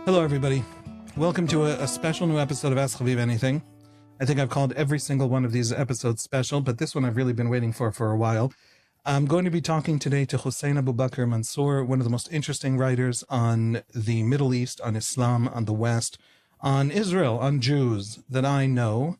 Hello, everybody. Welcome to a special new episode of Ask Haviv Anything. I think I've called every single one of these episodes special, but this one I've really been waiting for a while. I'm going to be talking today to Hussein Aboubakr Mansour, one of the most interesting writers on the Middle East, on Islam, on the West, on Israel, on Jews that I know.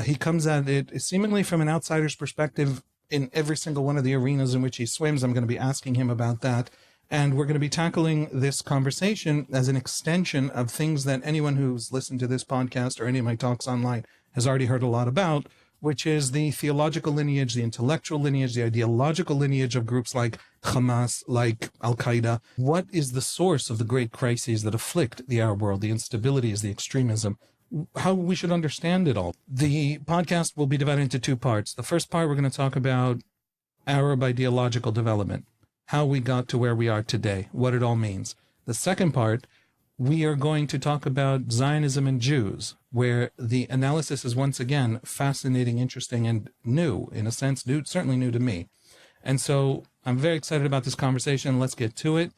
He comes at it seemingly from an outsider's perspective in every single one of the arenas in which he swims. I'm going to be asking him about that. And we're going to be tackling this conversation as an extension of things that anyone who's listened to this podcast or any of my talks online has already heard a lot about, which is the theological lineage, the intellectual lineage, the ideological lineage of groups like Hamas, like Al-Qaeda. What is the source of the great crises that afflict the Arab world, the instabilities, the extremism? How we should understand it all. The podcast will be divided into two parts. The first part, we're going to talk about Arab ideological development, how we got to where we are today, what it all means. The second part, we are going to talk about Zionism and Jews, where the analysis is once again fascinating, interesting, and new, in a sense, new, certainly new to me. And so I'm very excited about this conversation. Let's get to it.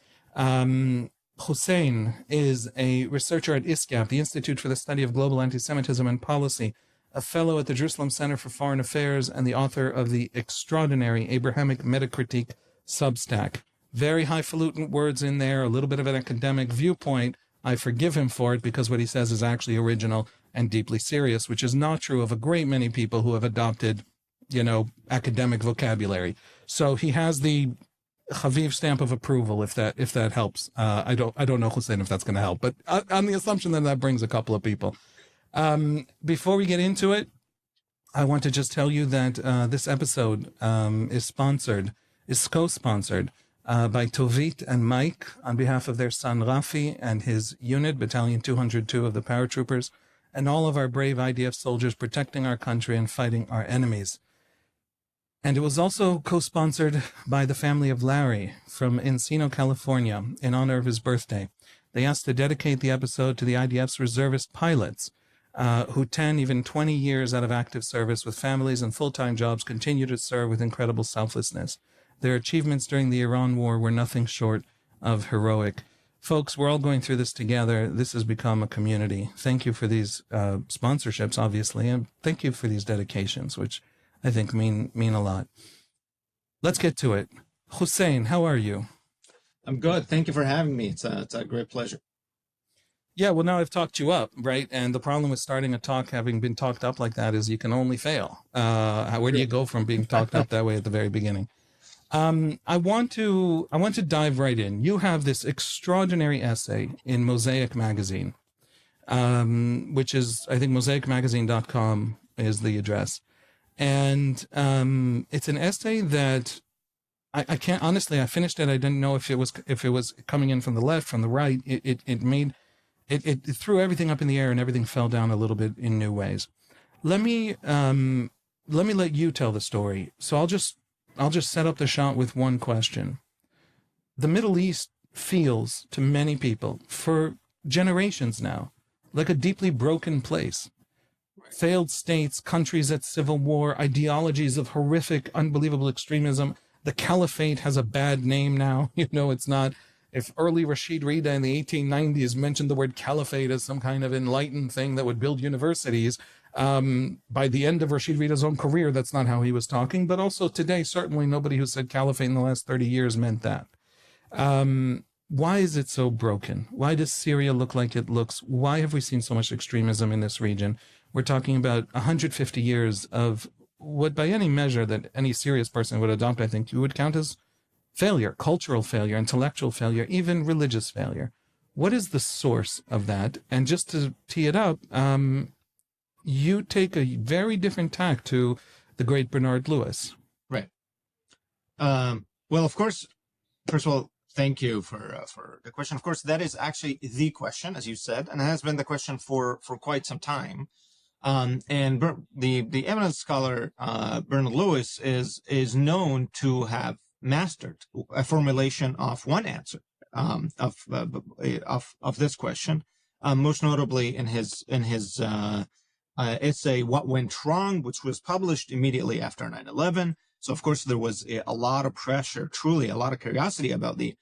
Hussein is a researcher at ISCAP, the Institute for the Study of Global Anti-Semitism and Policy, a fellow at the Jerusalem Center for Foreign Affairs, and the author of the extraordinary Abrahamic Metacritique Substack. Very highfalutin words in there, a little bit of an academic viewpoint. I forgive him for it because what he says is actually original and deeply serious, which is not true of a great many people who have adopted, academic vocabulary. So he has the Haviv stamp of approval, if that helps. I don't know, Hussein, if that's going to help, but on the assumption that brings a couple of people. Before we get into it, I want to just tell you that this episode is co-sponsored by Tovit and Mike on behalf of their son Rafi and his unit, Battalion 202 of the paratroopers, and all of our brave IDF soldiers protecting our country and fighting our enemies. And it was also co-sponsored by the family of Larry from Encino, California, in honor of his birthday. They asked to dedicate the episode to the IDF's reservist pilots, who 10, even 20 years out of active service with families and full-time jobs continue to serve with incredible selflessness. Their achievements during the Iran war were nothing short of heroic. Folks, we're all going through this together. This has become a community. Thank you for these sponsorships, obviously, and thank you for these dedications, which I think mean a lot. Let's get to it. Hussein, how are you? I'm good. Thank you for having me. It's a great pleasure. Yeah, well, now I've talked you up, right? And the problem with starting a talk having been talked up like that is you can only fail. Where do you go from being talked up that way at the very beginning? I want to dive right in. You have this extraordinary essay in Mosaic magazine, which is, I think, mosaicmagazine.com is the address. And it's an essay that I can't, honestly, I finished it. I didn't know if it was coming in from the left, from the right. It threw everything up in the air and everything fell down a little bit in new ways. Let me let you tell the story. So I'll just set up the shot with one question. The Middle East feels to many people for generations now like a deeply broken place. Failed states, countries at civil war, ideologies of horrific, unbelievable extremism. The caliphate has a bad name now. It's not. If early Rashid Rita in the 1890s mentioned the word caliphate as some kind of enlightened thing that would build universities, by the end of Rashid Rita's own career, that's not how he was talking. But also today, certainly nobody who said caliphate in the last 30 years meant that. Why is it so broken? Why does Syria look like it looks? Why have we seen so much extremism in this region? We're talking about 150 years of what, by any measure that any serious person would adopt, I think you would count as failure, cultural failure, intellectual failure, even religious failure. What is the source of that? And just to tee it up, you take a very different tack to the great Bernard Lewis. Right. Well, of course, first of all, thank you for the question. Of course, that is actually the question, as you said, and it has been the question for quite some time. And the eminent scholar Bernard Lewis is known to have mastered a formulation of one answer of this question, most notably in his essay "What Went Wrong," which was published immediately after 9/11. So of course there was a lot of pressure, truly a lot of curiosity about the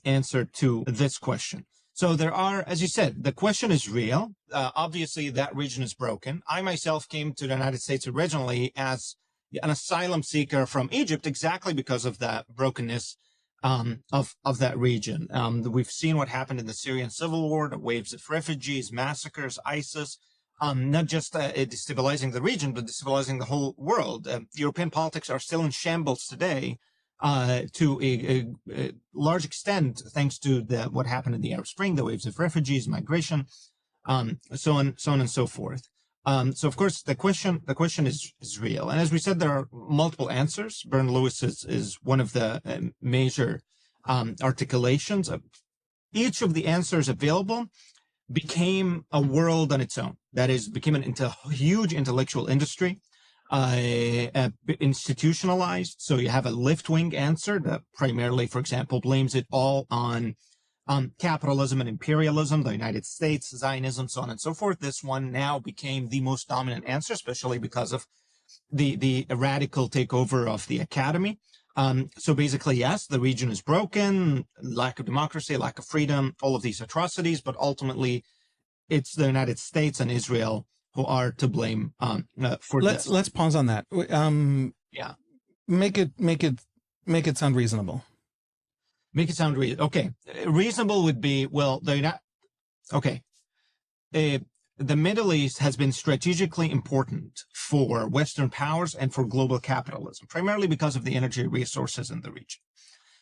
answer to this question. So there are, as you said, the question is real. Obviously, that region is broken. I myself came to the United States originally as an asylum seeker from Egypt, exactly because of that brokenness of that region. We've seen what happened in the Syrian civil war, the waves of refugees, massacres, ISIS, not just destabilizing the region, but destabilizing the whole world. European politics are still in shambles today to a large extent, thanks to what happened in the Arab Spring, the waves of refugees, migration, so on and so forth. So of course the question is real, and as we said, there are multiple answers. Bernard Lewis is one of the major articulations of each of the answers available. Became a world on its own. That is, became a huge intellectual industry, institutionalized. So you have a left-wing answer that primarily, for example, blames it all on capitalism and imperialism, the United States, Zionism, so on and so forth. This one now became the most dominant answer, especially because of the radical takeover of the academy. So basically, yes, the region is broken, lack of democracy, lack of freedom, all of these atrocities, but ultimately it's the United States and Israel who are to blame for this. Let's pause on that. Yeah. Make it sound reasonable. Make it sound reasonable. Okay. Reasonable would be, well, okay. The Middle East has been strategically important for Western powers and for global capitalism, primarily because of the energy resources in the region.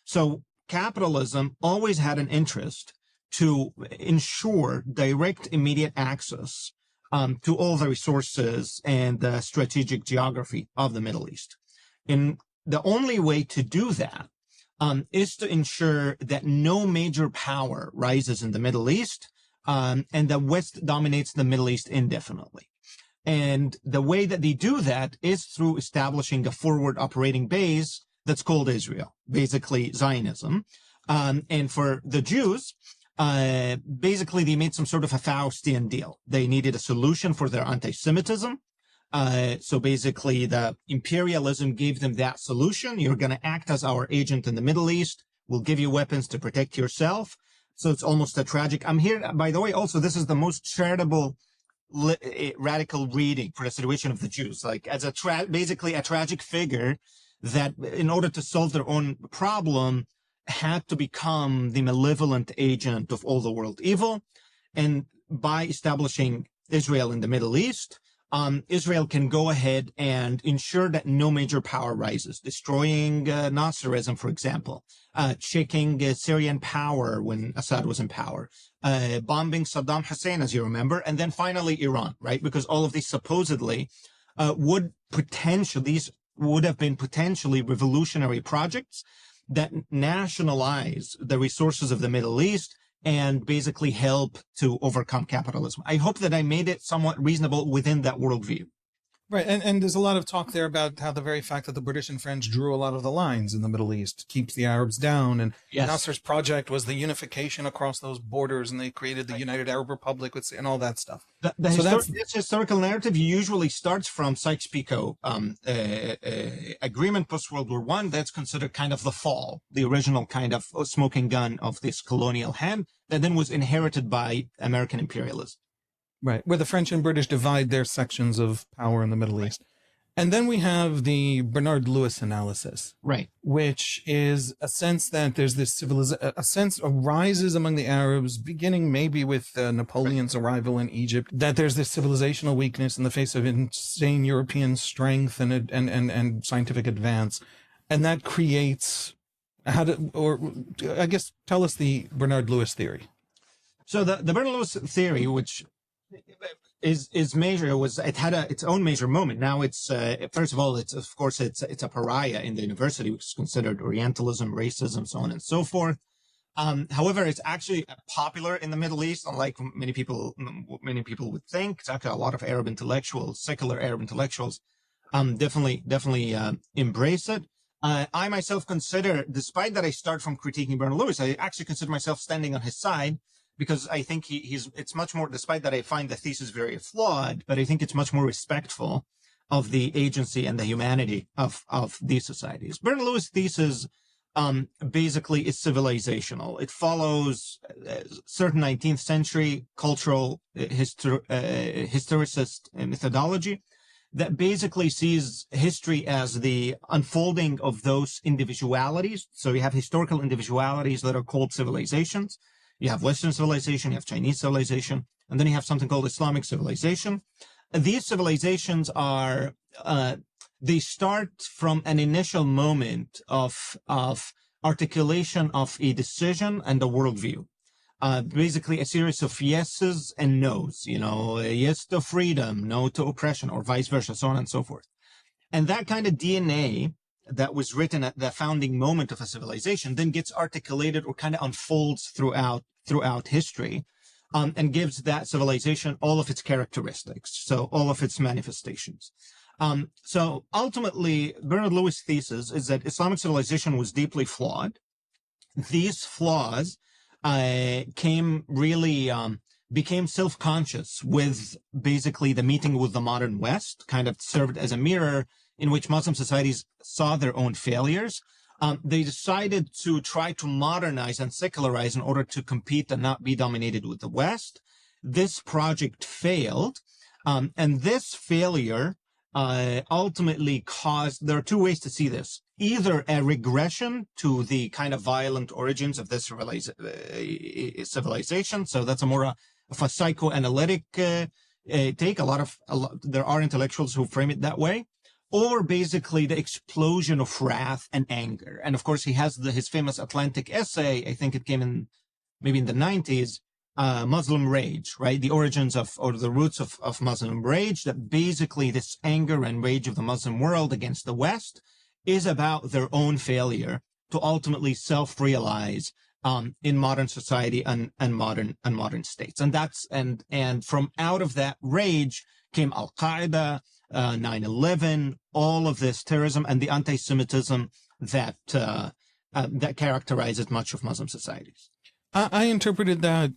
So capitalism always had an interest to ensure direct, immediate access to all the resources and the strategic geography of the Middle East. And the only way to do that is to ensure that no major power rises in the Middle East, and the West dominates the Middle East indefinitely. And the way that they do that is through establishing a forward operating base that's called Israel, basically Zionism. And for the Jews, basically they made some sort of a Faustian deal. They needed a solution for their anti-Semitism. So basically the imperialism gave them that solution. You're going to act as our agent in the Middle East. We'll give you weapons to protect yourself. So it's almost a tragic. I'm here, by the way, also, this is the most charitable radical reading for the situation of the Jews, like as basically a tragic figure that in order to solve their own problem had to become the malevolent agent of all the world evil. And by establishing Israel in the Middle East, Israel can go ahead and ensure that no major power rises, destroying Nasserism, for example, shaking Syrian power when Assad was in power, bombing Saddam Hussein, as you remember, and then finally Iran, right? Because all of these supposedly would have been potentially revolutionary projects that nationalize the resources of the Middle East and basically help to overcome capitalism. I hope that I made it somewhat reasonable within that worldview. Right, and there's a lot of talk there about how the very fact that the British and French drew a lot of the lines in the Middle East keeps the Arabs down, and Yes. Nasser's project was the unification across those borders, and they created the United Arab Republic and all that stuff. This historical narrative usually starts from Sykes-Picot agreement post-World War I. That's considered kind of the fall, the original kind of smoking gun of this colonial hand that then was inherited by American imperialism. Right, where the French and British divide their sections of power in the Middle East. And then we have the Bernard Lewis analysis, right, which is a sense that there's this a sense arises among the Arabs, beginning maybe with Napoleon's arrival in Egypt, that there's this civilizational weakness in the face of insane European strength and scientific advance. And that creates, tell us the Bernard Lewis theory. So the Bernard Lewis theory, which is major, it had its own major moment. Now it's first of all, it's a pariah in the university, which is considered Orientalism, racism, so on and so forth. However, it's actually popular in the Middle East, unlike many people would think. It's actually a lot of Arab intellectuals, secular Arab intellectuals, definitely embrace it. I myself consider, despite that I start from critiquing Bernard Lewis, I actually consider myself standing on his side, because I think it's much more, despite that I find the thesis very flawed, but I think it's much more respectful of the agency and the humanity of these societies. Bernard Lewis' thesis basically is civilizational. It follows certain 19th century cultural historicist methodology that basically sees history as the unfolding of those individualities. So you have historical individualities that are called civilizations. You have Western civilization, you have Chinese civilization, and then you have something called Islamic civilization. These civilizations are, they start from an initial moment of articulation of a decision and a worldview. Basically a series of yeses and nos, yes to freedom, no to oppression, or vice versa, so on and so forth. And that kind of DNA that was written at the founding moment of a civilization then gets articulated or kind of unfolds throughout history, and gives that civilization all of its characteristics, so all of its manifestations. So ultimately, Bernard Lewis' thesis is that Islamic civilization was deeply flawed. These flaws became self-conscious with basically the meeting with the modern West, kind of served as a mirror in which Muslim societies saw their own failures. They decided to try to modernize and secularize in order to compete and not be dominated with the West. This project failed, and this failure ultimately caused, there are two ways to see this. Either a regression to the kind of violent origins of this civilization. So that's a more of a psychoanalytic take. There are intellectuals who frame it that way. Or basically the explosion of wrath and anger. And of course, he has his famous Atlantic essay, I think it came in maybe in the 90s, Muslim rage, right? The origins or the roots of Muslim rage, that basically this anger and rage of the Muslim world against the West is about their own failure to ultimately self-realize in modern society and modern states. And from out of that rage came Al-Qaeda, 9/11, all of this terrorism and the anti-Semitism that characterizes much of Muslim societies. I interpreted that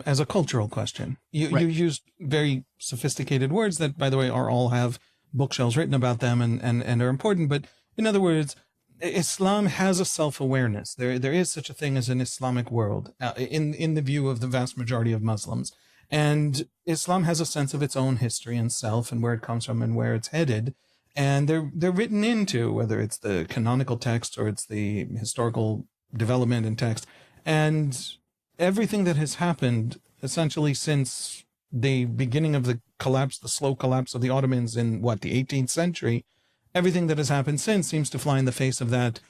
as a cultural question. You used very sophisticated words that, by the way, all have bookshelves written about them and are important. But in other words, Islam has a self-awareness. There is such a thing as an Islamic world in the view of the vast majority of Muslims. And Islam has a sense of its own history and self and where it comes from and where it's headed. And they're written into, whether it's the canonical text or it's the historical development in text. And everything that has happened essentially since the beginning of the slow collapse of the Ottomans in the 18th century, everything that has happened since seems to fly in the face of that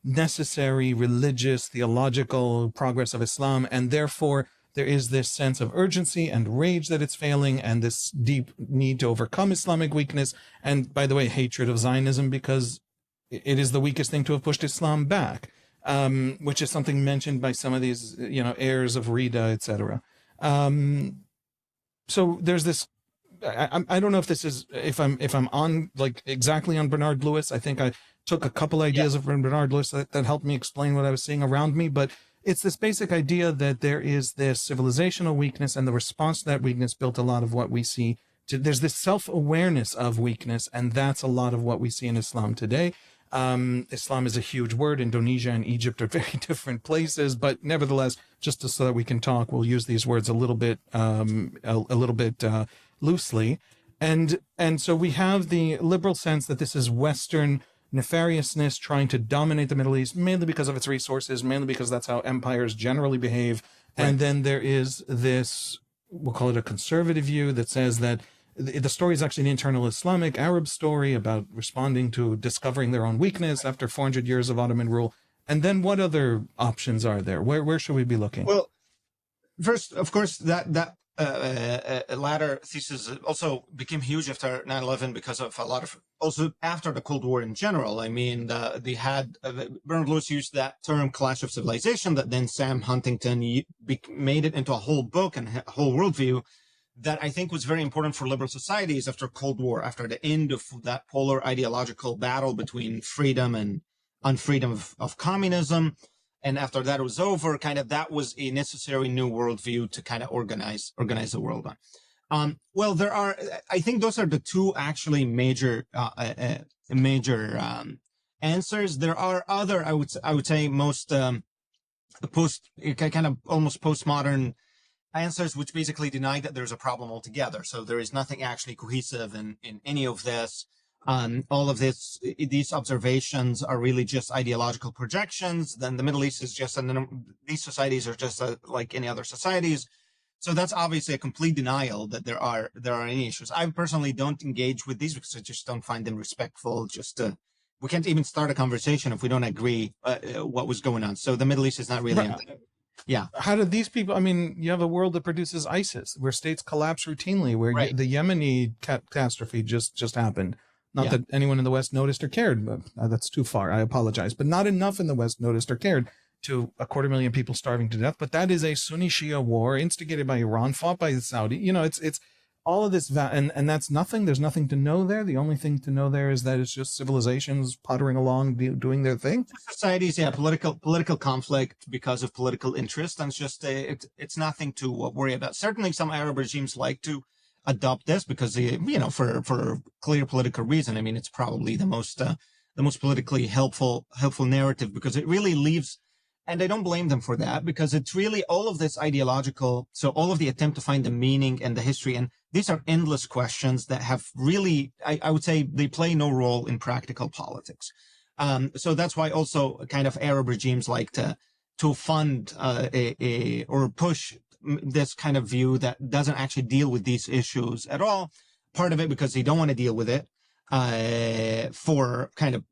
necessary religious, theological progress of Islam. And therefore, there is this sense of urgency and rage that it's failing, and this deep need to overcome Islamic weakness. And by the way, hatred of Zionism, because it is the weakest thing to have pushed Islam back, which is something mentioned by some of these, heirs of Rita, etc. So there's this. I don't know if this is if I'm on exactly on Bernard Lewis. I think I took a couple ideas of Bernard Lewis that helped me explain what I was seeing around me, but it's this basic idea that there is this civilizational weakness, and the response to that weakness built a lot of what we see. There's this self-awareness of weakness, and that's a lot of what we see in Islam today. Islam is a huge word. Indonesia and Egypt are very different places, but nevertheless, just so that we can talk, we'll use these words a little bit loosely. And so we have the liberal sense that this is Western nefariousness trying to dominate the Middle East, mainly because of its resources, mainly because that's how empires generally behave. Right. And then there is this, we'll call it a conservative view, that says that the story is actually an internal Islamic Arab story about responding to discovering their own weakness after 400 years of Ottoman rule. And then what other options are there? Where should we be looking? Well, first, of course, that latter thesis also became huge after 9/11 because of a lot of, also after the Cold War in general. I mean, Bernard Lewis used that term clash of civilization that then Sam Huntington made it into a whole book and a whole worldview that I think was very important for liberal societies after Cold War, after the end of that polar ideological battle between freedom and unfreedom of communism. And after that was over, that was a necessary new worldview to kind of organize the world on. Well, I think those are the two actually major answers. There are other, I would say, most kind of almost postmodern answers, which basically deny that there's a problem altogether. So there is nothing actually cohesive in any of this. All of these observations are really just ideological projections. Then the Middle East is just, and these societies are just like any other societies. So that's obviously a complete denial that there are any issues. I personally don't engage with these because I just don't find them respectful. We can't even start a conversation if we don't agree what was going on. So the Middle East is not really. Right. Yeah. How did these people, I mean, you have a world that produces ISIS, where states collapse routinely, where Right. the Yemeni catastrophe just happened. Not that anyone in the West noticed or cared. But, that's too far. I apologize. But not enough in the West noticed or cared, to 250,000 people starving to death. But that is a Sunni Shia war instigated by Iran, fought by the Saudi. You know, it's all of this, and that's nothing. There's nothing to know there. The only thing to know there is that it's just civilizations pottering along, doing their thing. Societies, political conflict because of political interest, and it's just it's nothing to worry about. Certainly, some Arab regimes like to adopt this because for clear political reason. I mean, it's probably the most politically helpful narrative, because it really leaves. And I don't blame them for that, because it's really all of this ideological. So all of the attempt to find the meaning and the history. And these are endless questions that have really, I would say, they play no role in practical politics. So that's why also kind of Arab regimes like to fund or push this kind of view that doesn't actually deal with these issues at all. Part of it because they don't want to deal with it for kind of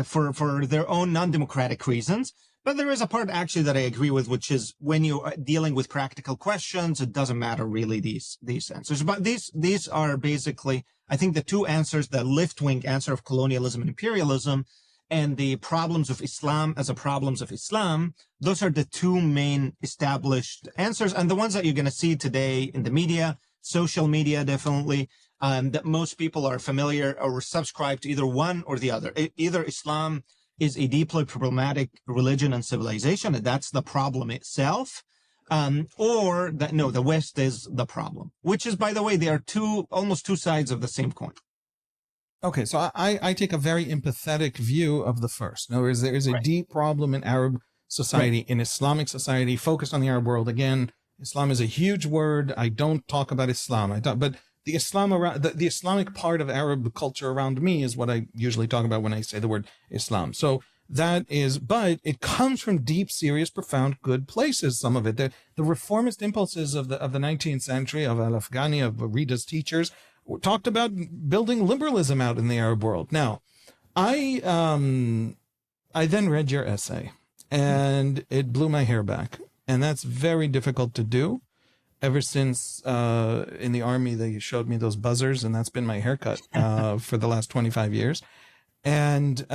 for their own non-democratic reasons. But there is a part actually that I agree with, which is when you're dealing with practical questions, it doesn't matter really these answers. But these are basically, I think, the two answers: the left-wing answer of colonialism and imperialism, and the problems of Islam as a problems of Islam. Those are the two main established answers, and the ones that you're going to see today in the media, social media, definitely. That most people are familiar or subscribe to either one or the other. Either Islam is a deeply problematic religion and civilization, and that's the problem itself, or that no, the West is the problem. Which is, by the way, they are almost two sides of the same coin. Okay, so I take a very empathetic view of the first. In other words, there is a deep problem in Arab society, in Islamic society, focused on the Arab world. Again, Islam is a huge word. I don't talk about Islam. But the Islam around the Islamic part of Arab culture around me is what I usually talk about when I say the word Islam. So that is, but it comes from deep, serious, profound, good places. Some of it, the reformist impulses of the 19th century, of Al-Afghani, of Rita's teachers, talked about building liberalism out in the Arab world. Now, I then read your essay, and it blew my hair back, and that's very difficult to do. Ever since in the army, they showed me those buzzers, and that's been my haircut for the last 25 years. And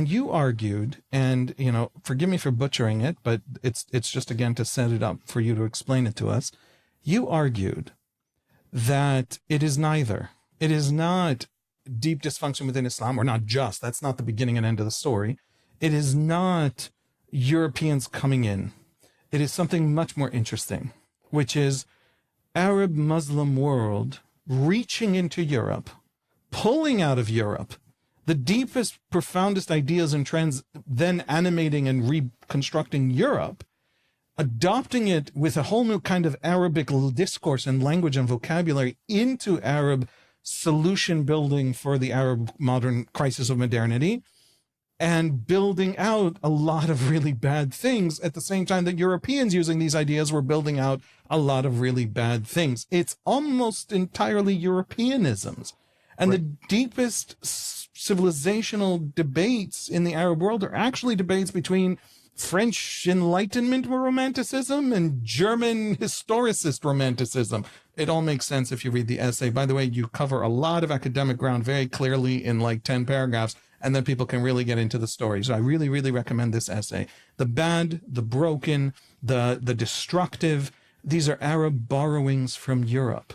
you argued, and forgive me for butchering it, but it's just again to set it up for you to explain it to us. You argued that it is neither. It is not deep dysfunction within Islam, or not just. That's not the beginning and end of the story. It is not Europeans coming in. It is something much more interesting, which is Arab Muslim world reaching into Europe, pulling out of Europe the deepest, profoundest ideas and trends, then animating and reconstructing Europe, adopting it with a whole new kind of Arabic discourse and language and vocabulary into Arab solution building for the Arab modern crisis of modernity, and building out a lot of really bad things at the same time that Europeans using these ideas were building out a lot of really bad things. It's almost entirely Europeanisms. And the deepest civilizational debates in the Arab world are actually debates between French Enlightenment romanticism and German historicist romanticism. It all makes sense if you read the essay. By the way, you cover a lot of academic ground very clearly in like 10 paragraphs, and then people can really get into the story. So I really, really recommend this essay. The bad, the broken, the destructive, these are Arab borrowings from Europe.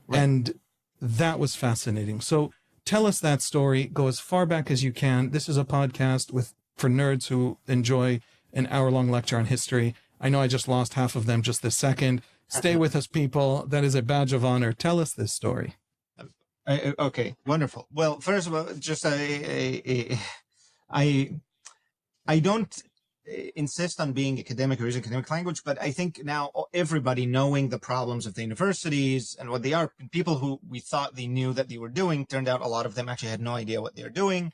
Right. And that was fascinating. So tell us that story. Go as far back as you can. This is a podcast for nerds who enjoy an hour-long lecture on history. I know I just lost half of them just this second. Stay with us, people. That is a badge of honor. Tell us this story. Okay, wonderful. Well, first of all, just I I don't insist on being academic or using academic language, but I think now everybody knowing the problems of the universities and what they are, people who we thought they knew that they were doing, turned out a lot of them actually had no idea what they're doing.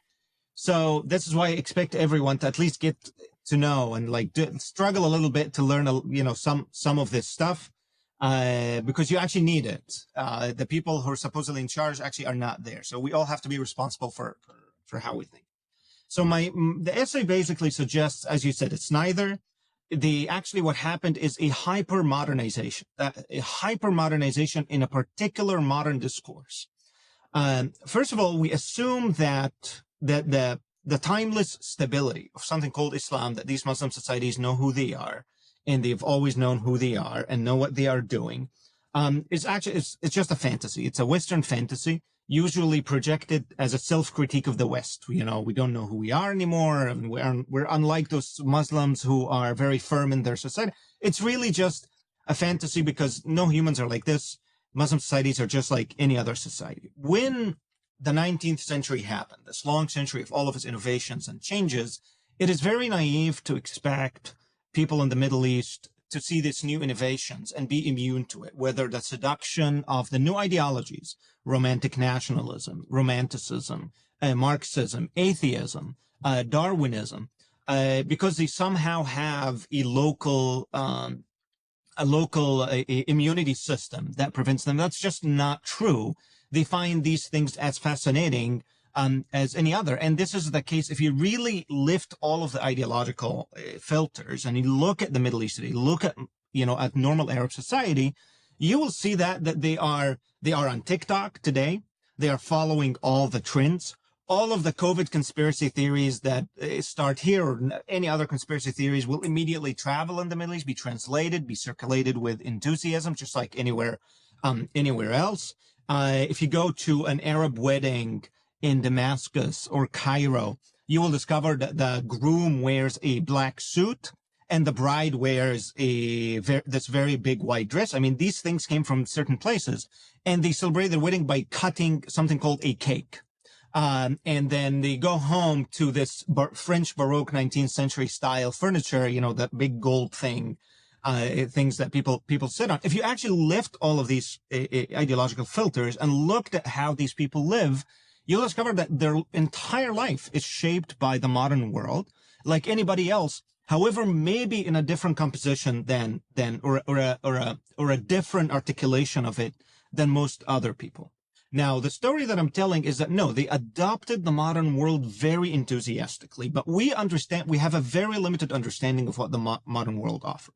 So this is why I expect everyone to at least get to know and like struggle a little bit to learn, some of this stuff, because you actually need it. The people who are supposedly in charge actually are not there. So we all have to be responsible for how we think. So the essay basically suggests, as you said, it's neither. Actually what happened is a hypermodernization, in a particular modern discourse. First of all, we assume that the timeless stability of something called Islam, that these Muslim societies know who they are, and they've always known who they are and know what they are doing, is actually it's just a fantasy. It's a Western fantasy, usually projected as a self-critique of the West. We don't know who we are anymore, and we're unlike those Muslims who are very firm in their society. It's really just a fantasy because no humans are like this. Muslim societies are just like any other society. When the 19th century happened, this long century of all of its innovations and changes, it is very naive to expect people in the Middle East to see these new innovations and be immune to it, whether the seduction of the new ideologies, romantic nationalism, romanticism, Marxism, atheism, Darwinism, because they somehow have a local immunity system that prevents them. That's just not true. They find these things as fascinating as any other. And this is the case if you really lift all of the ideological filters and you look at the Middle East today, look at, at normal Arab society, you will see that they are on TikTok today. They are following all the trends. All of the COVID conspiracy theories that start here or any other conspiracy theories will immediately travel in the Middle East, be translated, be circulated with enthusiasm, just like anywhere else. If you go to an Arab wedding in Damascus or Cairo, you will discover that the groom wears a black suit and the bride wears this very big white dress. I mean, these things came from certain places, and they celebrate their wedding by cutting something called a cake. And then they go home to this French Baroque 19th century style furniture, that big gold thing, things that people sit on. If you actually lift all of these ideological filters and looked at how these people live, you'll discover that their entire life is shaped by the modern world, like anybody else. However, maybe in a different composition or a different articulation of it than most other people. Now, the story that I'm telling is that no, they adopted the modern world very enthusiastically, but we have a very limited understanding of what the modern world offers.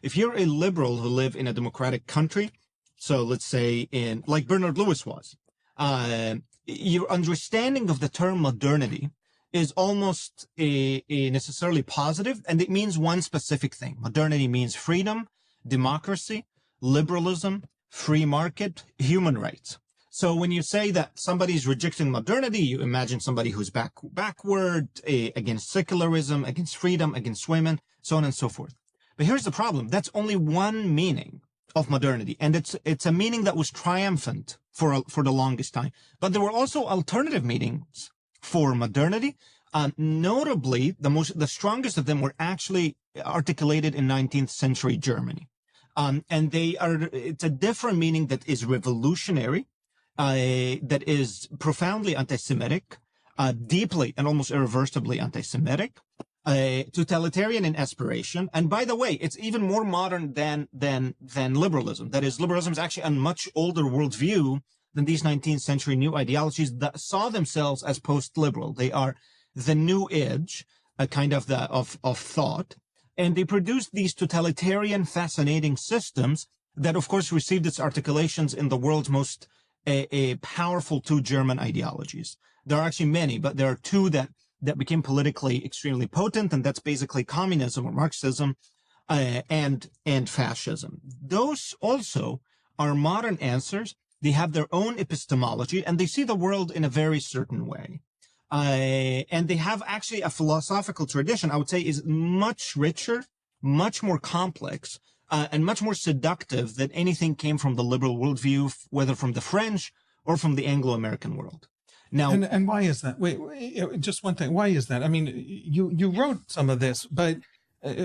If you're a liberal who live in a democratic country, so let's say like Bernard Lewis was, your understanding of the term modernity is almost a necessarily positive, and it means one specific thing. Modernity means freedom, democracy, liberalism, free market, human rights. So when you say that somebody's rejecting modernity, you imagine somebody who's backward, against secularism, against freedom, against women, so on and so forth. But here's the problem. That's only one meaning of modernity. And it's a meaning that was triumphant for the longest time. But there were also alternative meanings for modernity. Notably, the strongest of them were actually articulated in 19th century Germany. And it's a different meaning that is revolutionary, that is profoundly anti-Semitic, deeply and almost irreversibly anti-Semitic, totalitarian in aspiration. And by the way, it's even more modern than liberalism. That is, liberalism is actually a much older worldview than these 19th century new ideologies that saw themselves as post-liberal. They are the new age, a kind of of thought. And they produced these totalitarian, fascinating systems that, of course, received its articulations in the world's most powerful two German ideologies. There are actually many, but there are two that became politically extremely potent, and that's basically communism or Marxism and fascism. Those also are modern answers. They have their own epistemology, and they see the world in a very certain way. And they have actually a philosophical tradition, I would say, is much richer, much more complex, and much more seductive than anything came from the liberal worldview, whether from the French or from the Anglo-American world. Now, and why is that? Wait, just one thing. Why is that? I mean, you wrote some of this, but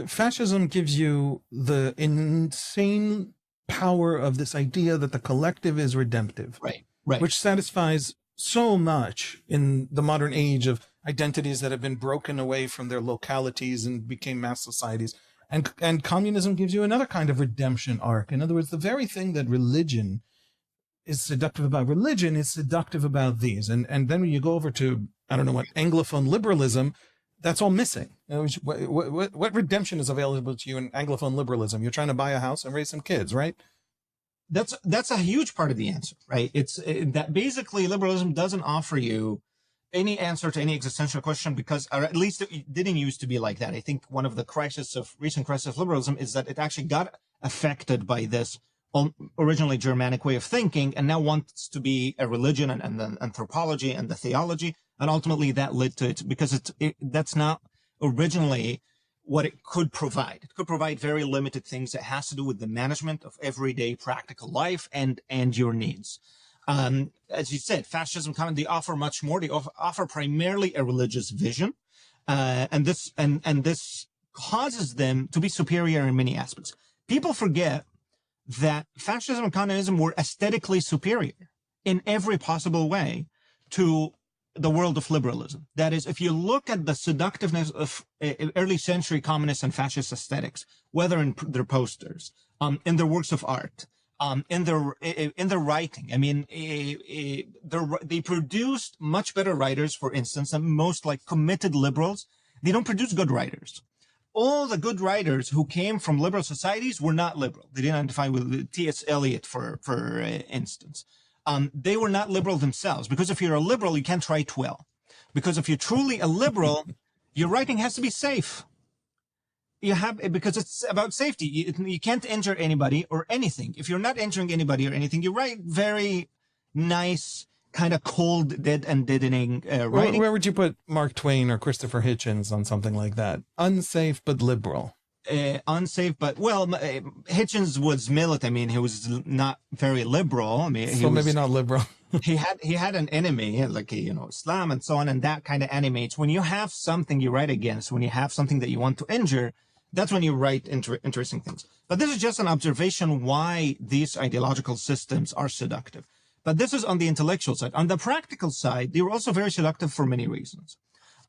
fascism gives you the insane power of this idea that the collective is redemptive, right, which satisfies so much in the modern age of identities that have been broken away from their localities and became mass societies. And communism gives you another kind of redemption arc. In other words, the very thing that religion is seductive about religion is seductive about these. And then when you go over to, I don't know what, Anglophone liberalism, that's all missing. What redemption is available to you in Anglophone liberalism? You're trying to buy a house and raise some kids, right? That's a huge part of the answer, right? It's that basically liberalism doesn't offer you any answer to any existential question, because, or at least it didn't used to be like that. I think one of the recent crisis of liberalism is that it actually got affected by this originally Germanic way of thinking, and now wants to be a religion and the anthropology and the theology, and ultimately that led to it, because that's not originally what it could provide. It could provide very limited things that has to do with the management of everyday practical life and your needs. As you said, fascism, they offer much more. They offer primarily a religious vision, and this causes them to be superior in many aspects. People forget that fascism and communism were aesthetically superior in every possible way to the world of liberalism. That is, if you look at the seductiveness of early century communist and fascist aesthetics, whether in their posters, in their works of art, in their writing, I mean, they produced much better writers, for instance, than most like committed liberals. They don't produce good writers. All the good writers who came from liberal societies were not liberal. They didn't identify with T.S. Eliot, for instance. They were not liberal themselves, because if you're a liberal, you can't write well. Because if you're truly a liberal, your writing has to be safe. Because it's about safety. You can't injure anybody or anything. If you're not injuring anybody or anything, you write very nice, kind of cold, dead and deadening writing. Where would you put Mark Twain or Christopher Hitchens on something like that? Unsafe but liberal. Unsafe, but Hitchens was militant. I mean, he was not very liberal. I mean, maybe not liberal. he had an enemy, like Islam and so on, and that kind of animates. When you have something you write against, when you have something that you want to injure, that's when you write interesting things. But this is just an observation why these ideological systems are seductive. But this is on the intellectual side. On the practical side, they were also very seductive for many reasons.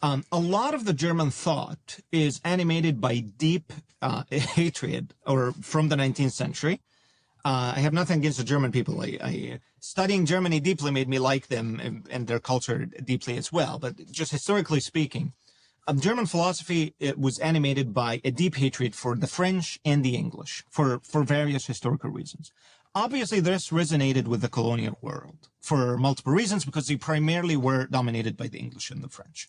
A lot of the German thought is animated by deep hatred, or from the 19th century. I have nothing against the German people. Studying Germany deeply made me like them and their culture deeply as well. But just historically speaking, German philosophy, it was animated by a deep hatred for the French and the English for various historical reasons. Obviously, this resonated with the colonial world for multiple reasons, because they primarily were dominated by the English and the French.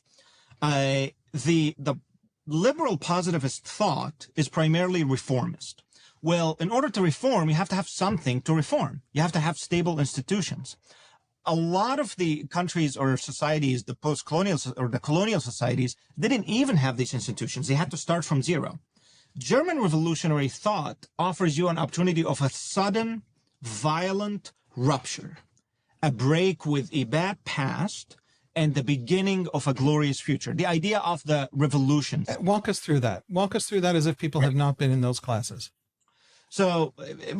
The liberal positivist thought is primarily reformist. Well, in order to reform, you have to have something to reform. You have to have stable institutions. A lot of the countries or societies, the post-colonial or the colonial societies, didn't even have these institutions. They had to start from zero. German revolutionary thought offers you an opportunity of a sudden, violent rupture, a break with a bad past, and the beginning of a glorious future. The idea of the revolution. Walk us through that. Walk us through that as if people have not been in those classes. So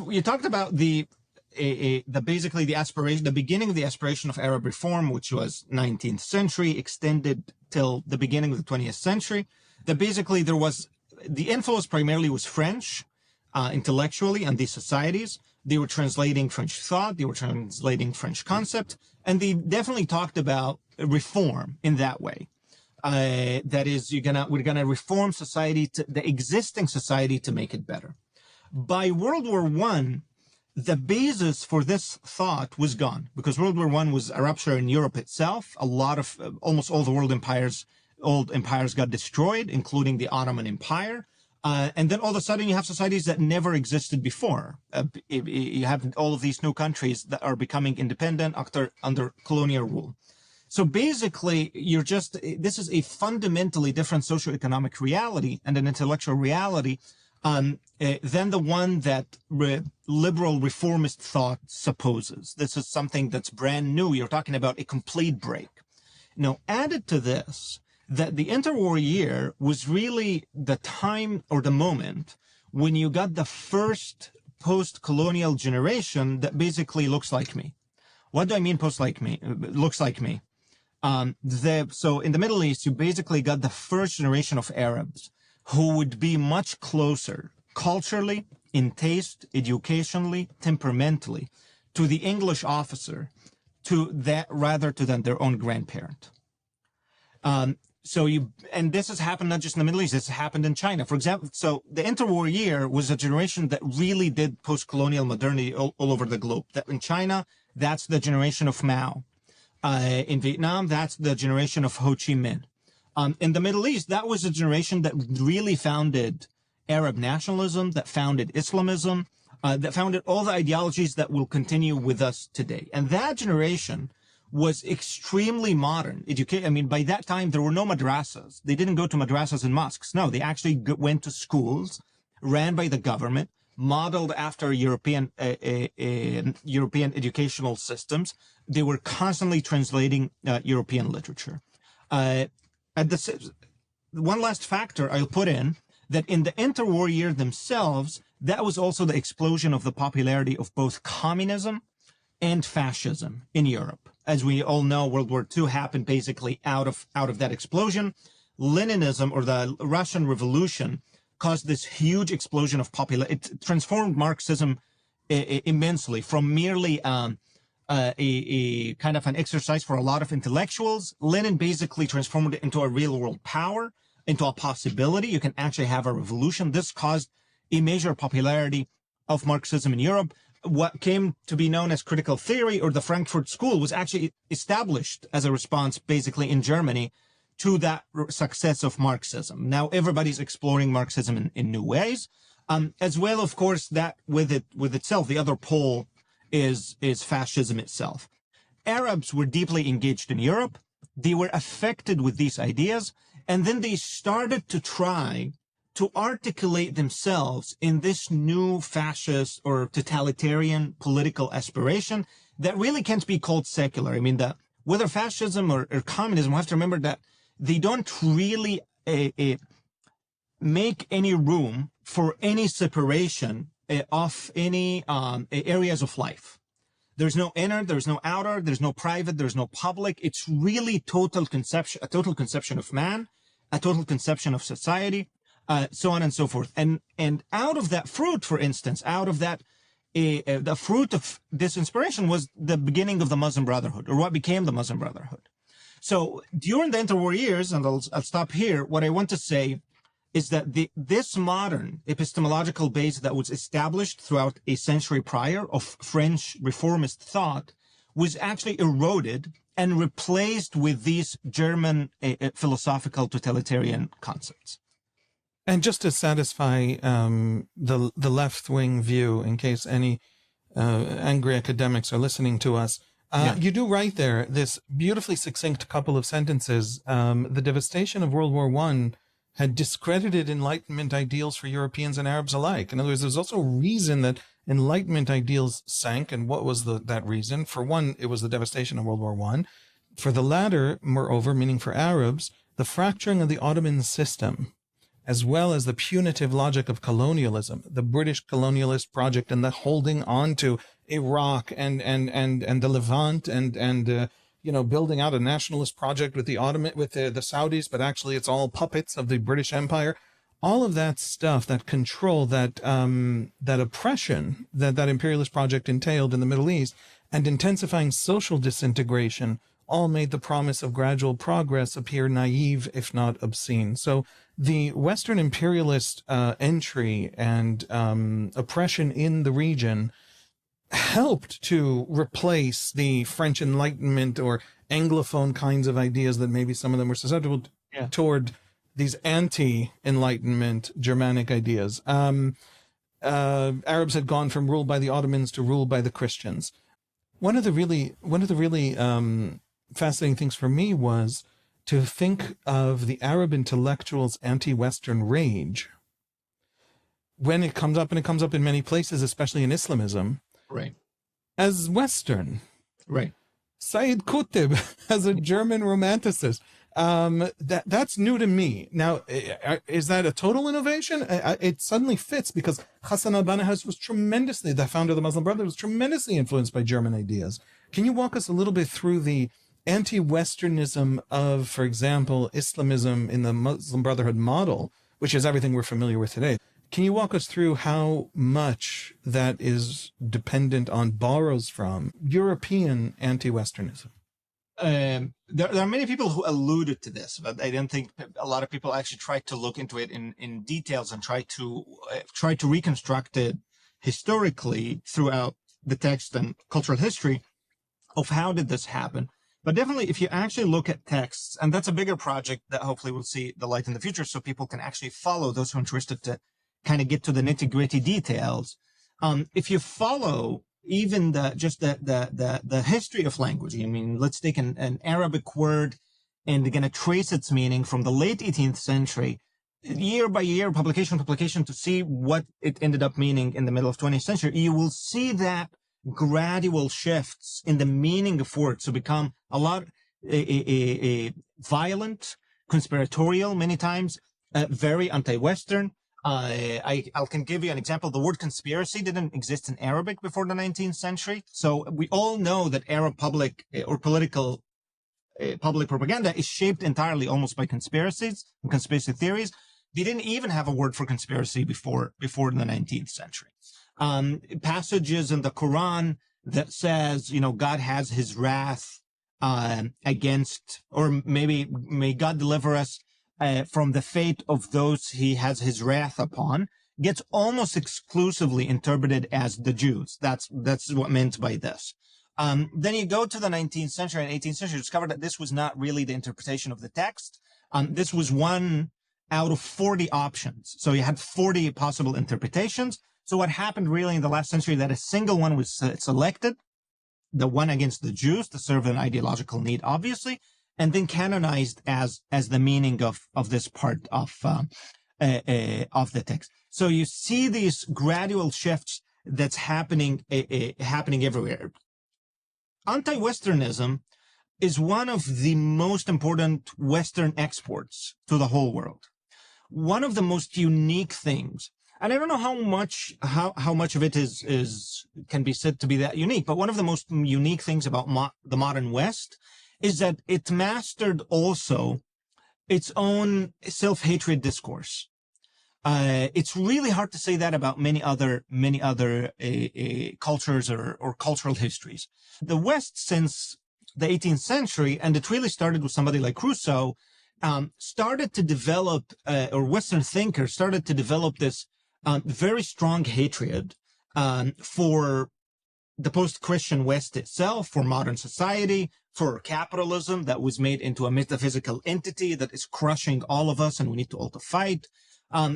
you talked about basically the aspiration, the beginning of the aspiration of Arab reform, which was 19th century, extended till the beginning of the 20th century. That basically the influence primarily was French, intellectually, and these societies. They were translating French thought, they were translating French concept, and they definitely talked about reform in that way. That is, we're gonna reform society, the existing society, to make it better. By World War I, the basis for this thought was gone, because World War I was a rupture in Europe itself. A lot of, almost all the old empires got destroyed, including the Ottoman Empire. And then all of a sudden you have societies that never existed before. You have all of these new countries that are becoming independent under colonial rule. So basically, this is a fundamentally different socioeconomic reality and an intellectual reality. than the one that liberal reformist thought supposes. This is something that's brand new. You're talking about a complete break. Now, added to this, that the interwar year was really the time or the moment when you got the first post-colonial generation that basically looks like me. What do I mean looks like me? So in the Middle East, you basically got the first generation of Arabs who would be much closer culturally, in taste, educationally, temperamentally, to the English officer, to that rather than their own grandparent. And this has happened not just in the Middle East, this has happened in China. For example, so the interwar year was a generation that really did post-colonial modernity all over the globe. That in China, that's the generation of Mao. In Vietnam, that's the generation of Ho Chi Minh. In the Middle East, that was a generation that really founded Arab nationalism, that founded Islamism, that founded all the ideologies that will continue with us today. And that generation was extremely modern. I mean, by that time, there were no madrasas. They didn't go to madrasas and mosques. No, they actually went to schools ran by the government, modeled after European educational systems. They were constantly translating European literature. One last factor I'll put in, that in the interwar year themselves, that was also the explosion of the popularity of both communism and fascism in Europe. As we all know, World War II happened basically out of that explosion. Leninism, or the Russian Revolution, caused this huge explosion of popularity. It transformed Marxism immensely from merely a kind of an exercise for a lot of intellectuals. Lenin basically transformed it into a real world power, into a possibility. You can actually have a revolution. This caused a major popularity of Marxism in Europe. What came to be known as critical theory, or the Frankfurt School, was actually established as a response basically in Germany to that success of Marxism. Now everybody's exploring Marxism in new ways. As well, of course, that with itself, the other pole is fascism itself. Arabs were deeply engaged in Europe. They were affected with these ideas, and then they started to try to articulate themselves in this new fascist or totalitarian political aspiration that really can't be called secular. I mean, whether fascism or communism, we have to remember that they don't really make any room for any separation of any areas of life. There's no inner, there's no outer, there's no private, there's no public. It's really a total conception of man, a total conception of society, so on and so forth. And out of that fruit, for instance, out of that, the fruit of this inspiration was the beginning of the Muslim Brotherhood, or what became the Muslim Brotherhood. So during the interwar years, and I'll stop here, what I want to say is that this modern epistemological base that was established throughout a century prior of French reformist thought was actually eroded and replaced with these German philosophical totalitarian concepts. And just to satisfy the left-wing view, in case any angry academics are listening to us, you do write there this beautifully succinct couple of sentences. The devastation of World War I had discredited Enlightenment ideals for Europeans and Arabs alike. In other words, there's also a reason that Enlightenment ideals sank. And what was that reason? For one, it was the devastation of World War I. For the latter, moreover, meaning for Arabs, the fracturing of the Ottoman system, as well as the punitive logic of colonialism, the British colonialist project, and the holding on to Iraq and the Levant and building out a nationalist project with the Saudis, but actually it's all puppets of the British Empire. All of that stuff, that control, that oppression that imperialist project entailed in the Middle East, and intensifying social disintegration, all made the promise of gradual progress appear naive, if not obscene. So the Western imperialist entry and oppression in the region helped to replace the French Enlightenment or Anglophone kinds of ideas that maybe some of them were susceptible toward these anti-Enlightenment Germanic ideas. Arabs had gone from rule by the Ottomans to rule by the Christians. One of the really fascinating things for me was to think of the Arab intellectuals' anti-Western rage when it comes up, and it comes up in many places, especially in Islamism, Right. as Western. Right. Said Qutb as a German romanticist. That's new to me. Now, is that a total innovation? It suddenly fits because Hassan al-Banna was tremendously, the founder of the Muslim Brotherhood, was tremendously influenced by German ideas. Can you walk us a little bit through the anti-Westernism of, for example, Islamism in the Muslim Brotherhood model, which is everything we're familiar with today? Can you walk us through how much that is dependent on, borrows from European anti-Westernism? There are many people who alluded to this, but I don't think a lot of people actually tried to look into it in details and try to reconstruct it historically throughout the text and cultural history of how did this happen. But definitely, if you actually look at texts, and that's a bigger project that hopefully will see the light in the future, so people can actually follow, those who are interested to kind of get to the nitty-gritty details. If you follow even the history of language, I mean, let's take an Arabic word and they're going to trace its meaning from the late 18th century, year by year, publication to publication, to see what it ended up meaning in the middle of 20th century, you will see that gradual shifts in the meaning of words to become a lot violent, conspiratorial many times, very anti-Western. I can give you an example. The word conspiracy didn't exist in Arabic before the 19th century. So we all know that Arab public or political public propaganda is shaped entirely almost by conspiracies and conspiracy theories. They didn't even have a word for conspiracy before the 19th century. Passages in the Quran that says, God has his wrath against, or maybe may God deliver us from the fate of those he has his wrath upon, gets almost exclusively interpreted as the Jews. That's what meant by this. Then you go to the 19th century and 18th century, discover that this was not really the interpretation of the text. This was one out of 40 options. So you had 40 possible interpretations. So what happened really in the last century, that a single one was selected, the one against the Jews, to serve an ideological need, obviously, and then canonized as the meaning of this part of the text. So you see these gradual shifts that's happening everywhere. Anti-Westernism is one of the most important Western exports to the whole world. One of the most unique things, and I don't know how much of it can be said to be that unique, but one of the most unique things about the modern West is that it mastered also its own self-hatred discourse. It's really hard to say that about many other cultures or cultural histories. The West, since the 18th century, and it really started with somebody like Rousseau, started to develop, or Western thinkers started to develop this very strong hatred for the post-Christian West itself, for modern society, for capitalism that was made into a metaphysical entity that is crushing all of us and we need to all to fight.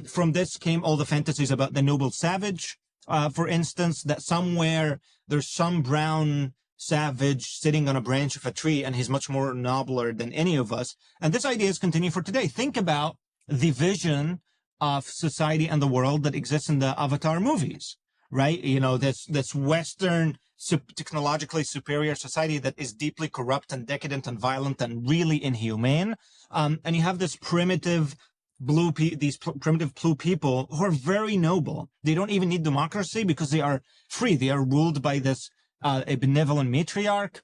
From this came all the fantasies about the noble savage, for instance, that somewhere there's some brown savage sitting on a branch of a tree and he's much more nobler than any of us. And this idea is continuing for today. Think about the vision of society and the world that exists in the Avatar movies, right? This Western technologically superior society that is deeply corrupt and decadent and violent and really inhumane. And you have this primitive primitive blue people who are very noble. They don't even need democracy because they are free. They are ruled by this a benevolent matriarch.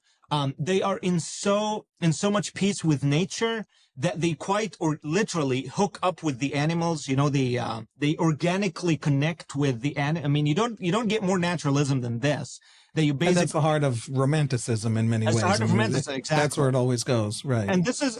They are in so much peace with nature that they quite or literally hook up with the animals. They organically connect with the I mean, you don't get more naturalism than this. That you basically, and that's the heart of romanticism in many ways. That's the heart of romanticism, exactly. That's where it always goes, right? And this is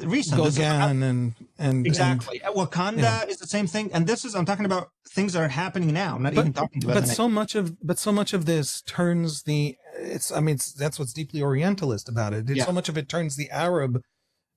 recent. Gauguin and exactly. Wakanda is the same thing. And I'm talking about things that are happening now. I'm not even talking about. But so much of this turns that's what's deeply Orientalist about it. So much of it turns the Arab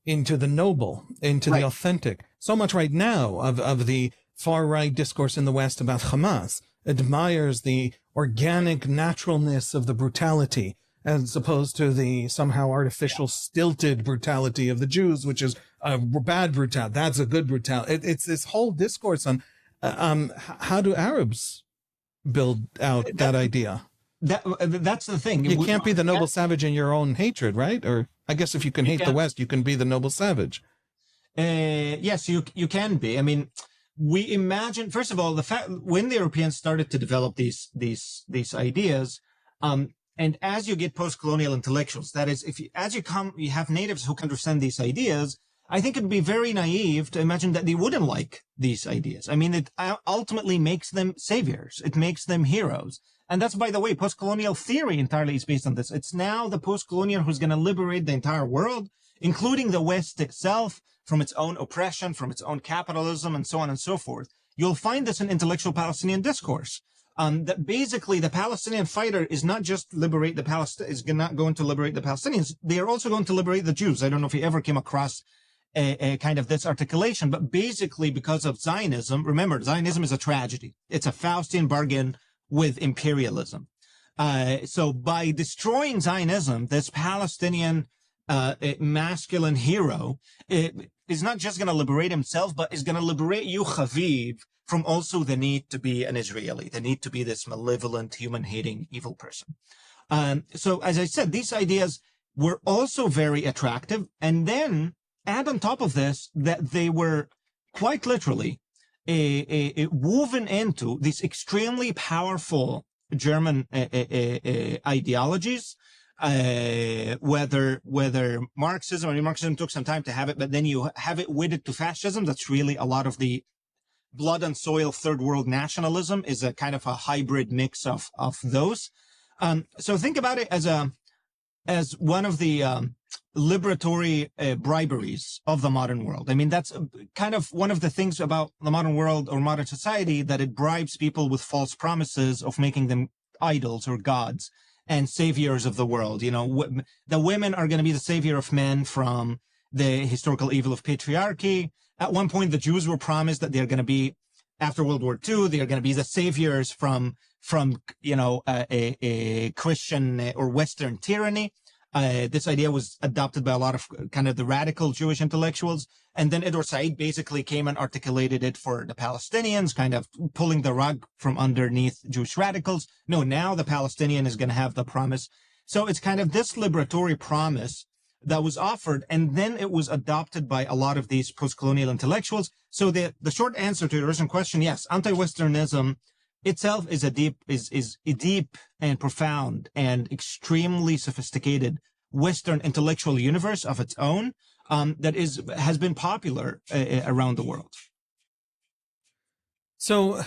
into the noble, into the authentic. So much right now of the far right discourse in the West about Hamas admires the organic naturalness of the brutality as opposed to the somehow artificial stilted brutality of the Jews, which is a bad brutality. That's a good brutality. It's this whole discourse on How do Arabs build out that idea? That's the thing. You can't be the noble savage in your own hatred, right? Or I guess if you can hate the West, you can be the noble savage. Yes, you can be. I mean, we imagine, first of all, the fact when the Europeans started to develop these ideas, and as you get post-colonial intellectuals, that is, you have natives who can understand these ideas. I think it'd be very naive to imagine that they wouldn't like these ideas. I mean, it ultimately makes them saviors. It makes them heroes. And that's, by the way, post-colonial theory entirely is based on this. It's now the post-colonial who's going to liberate the entire world, including the West itself, from its own oppression, from its own capitalism, and so on and so forth. You'll find this in intellectual Palestinian discourse. That basically the Palestinian fighter is not just liberate the is not going to liberate the Palestinians. They are also going to liberate the Jews. I don't know if you ever came across a kind of this articulation, but basically because of Zionism, remember, Zionism is a tragedy. It's a Faustian bargain with imperialism. So by destroying Zionism, this Palestinian masculine hero is not just going to liberate himself, but is going to liberate you, Chaviv, from also the need to be an Israeli, the need to be this malevolent, human-hating, evil person. So as I said, these ideas were also very attractive. And then add on top of this that they were quite literally woven into these extremely powerful German ideologies, whether Marxism, I mean, Marxism took some time to have it, but then you have it wedded to fascism. That's really a lot of the blood and soil third world nationalism is a kind of a hybrid mix of those. So think about it as one of the liberatory briberies of the modern world. I mean, that's kind of one of the things about the modern world or modern society, that it bribes people with false promises of making them idols or gods and saviors of the world. You know, the women are going to be the savior of men from the historical evil of patriarchy. At one point, the Jews were promised that they're going to be, after World War II, they're going to be the saviors from you know, a Christian or Western tyranny. This idea was adopted by a lot of kind of the radical Jewish intellectuals. And then Edward Said basically came and articulated it for the Palestinians, kind of pulling the rug from underneath Jewish radicals. No, now the Palestinian is going to have the promise. So it's kind of this liberatory promise that was offered, and then it was adopted by a lot of these post-colonial intellectuals. So the short answer to your original question, yes, anti-Westernism itself is a deep and profound and extremely sophisticated Western intellectual universe of its own, that has been popular around the world. So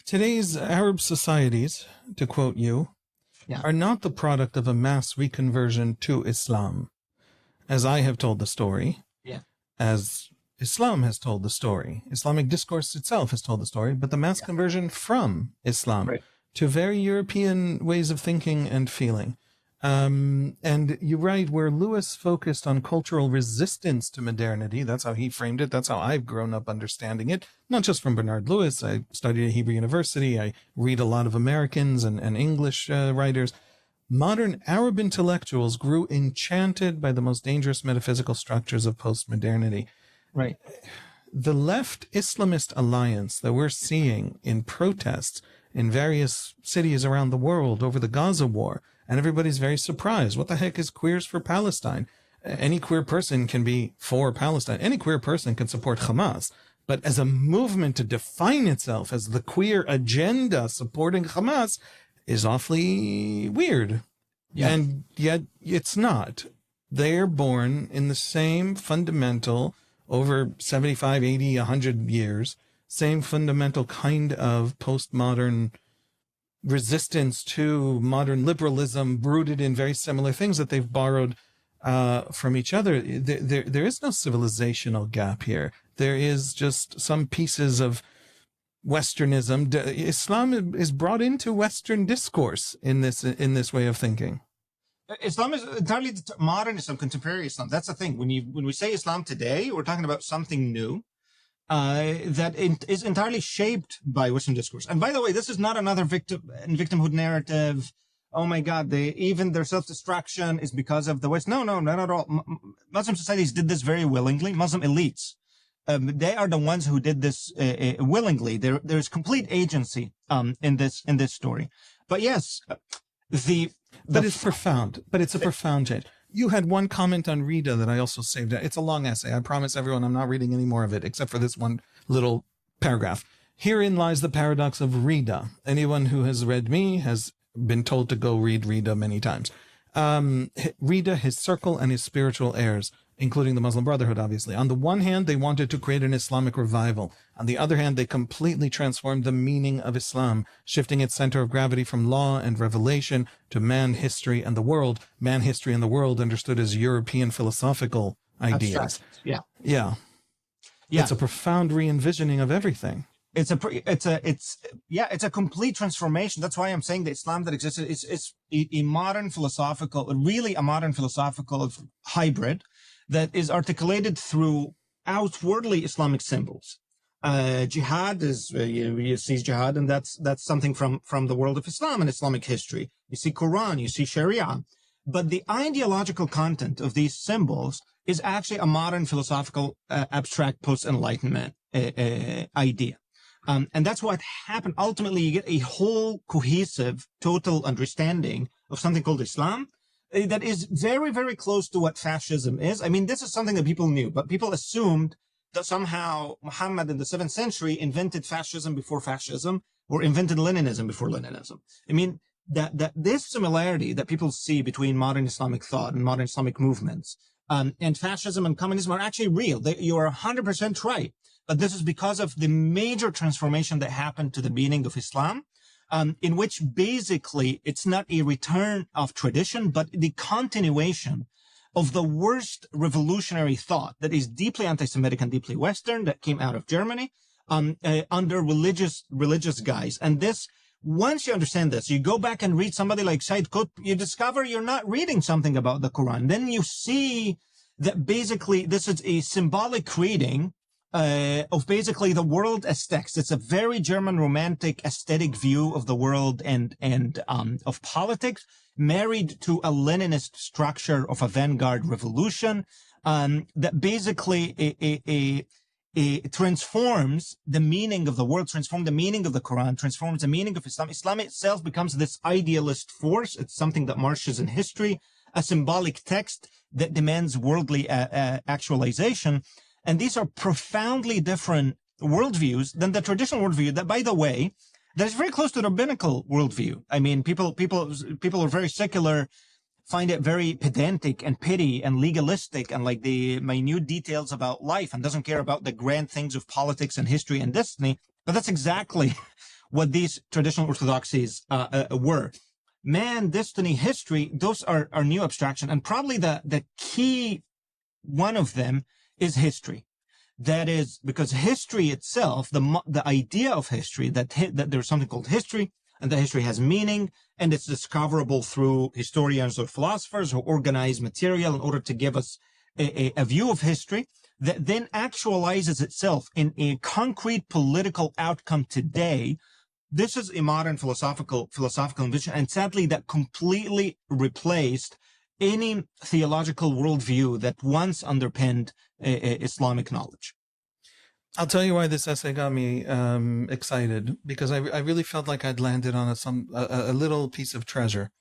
today's Arab societies, to quote you, are not the product of a mass reconversion to Islam, as I have told the story, as Islam has told the story. Islamic discourse itself has told the story, but the mass conversion from Islam to very European ways of thinking and feeling. And you're right, where Lewis focused on cultural resistance to modernity, that's how he framed it. That's how I've grown up understanding it. Not just from Bernard Lewis. I studied at Hebrew University. I read a lot of Americans and English writers. Modern Arab intellectuals grew enchanted by the most dangerous metaphysical structures of postmodernity. Right. The left Islamist alliance that we're seeing in protests in various cities around the world over the Gaza war, and everybody's very surprised. What the heck is Queers for Palestine? Any queer person can be for Palestine. Any queer person can support Hamas. But as a movement to define itself as the queer agenda supporting Hamas is awfully weird. Yeah. And yet it's not. They're born in the same fundamental, over 75, 80, 100 years, same fundamental kind of postmodern resistance to modern liberalism, rooted in very similar things that they've borrowed from each other. There is no civilizational gap here. There is just some pieces of Westernism. Islam is brought into Western discourse in this way of thinking. Islam is entirely modern Islam, contemporary Islam. That's the thing. When we say Islam today, we're talking about something new that is entirely shaped by Western discourse. And by the way, this is not another victimhood narrative. Oh my God, even their self-destruction is because of the West. No, not at all. Muslim societies did this very willingly. Muslim elites they are the ones who did this willingly. There's complete agency in this story. But yes, but it's profound. But it's a profound change. You had one comment on Rita that I also saved. It's a long essay. I promise everyone I'm not reading any more of it, except for this one little paragraph. Herein lies the paradox of Rita. Anyone who has read me has been told to go read Rita many times. Rita, his circle, and his spiritual heirs, including the Muslim Brotherhood, obviously. On the one hand, they wanted to create an Islamic revival. On the other hand, they completely transformed the meaning of Islam, shifting its center of gravity from law and revelation to man, history, and the world. Man, history, and the world understood as European philosophical ideas. Abstract. Yeah. Yeah. It's a profound re-envisioning of everything. It's a complete transformation. That's why I'm saying the Islam that existed is a modern philosophical, really a modern philosophical hybrid that is articulated through outwardly Islamic symbols. Jihad is, you see jihad, and that's something from the world of Islam and Islamic history. You see Quran, you see Sharia. But the ideological content of these symbols is actually a modern philosophical, abstract post-Enlightenment idea. And that's what happened. Ultimately, you get a whole cohesive, total understanding of something called Islam that is very, very close to what fascism is. I mean, this is something that people knew, but people assumed that somehow Muhammad in the 7th century invented fascism before fascism, or invented Leninism before Leninism. I mean, that this similarity that people see between modern Islamic thought and modern Islamic movements and fascism and communism are actually real. You are 100% right. But this is because of the major transformation that happened to the meaning of Islam, in which basically it's not a return of tradition, but the continuation of the worst revolutionary thought that is deeply anti-Semitic and deeply Western that came out of Germany under religious guise. And this, once you understand this, you go back and read somebody like Said Qutb, you discover you're not reading something about the Quran. Then you see that basically this is a symbolic reading of basically the world as text. It's a very German romantic aesthetic view of the world and of politics, married to a Leninist structure of a vanguard revolution that basically transforms the meaning of the world, transforms the meaning of the Quran, transforms the meaning of Islam. Islam itself becomes this idealist force. It's something that marches in history, a symbolic text that demands worldly actualization. And these are profoundly different worldviews than the traditional worldview that, by the way, that is very close to the rabbinical worldview. I mean, people are very secular, find it very pedantic and petty and legalistic and like the minute details about life, and doesn't care about the grand things of politics and history and destiny. But that's exactly what these traditional orthodoxies were. Man, destiny, history, those are new abstraction. And probably the key one of them is history. That is because history itself, the idea of history, that there's something called history, and that history has meaning, and it's discoverable through historians or philosophers who organize material in order to give us a view of history that then actualizes itself in a concrete political outcome today. This is a modern philosophical vision, and sadly that completely replaced any theological worldview that once underpinned Islamic knowledge. I'll tell you why this essay got me excited, because I really felt like I'd landed on a little piece of treasure.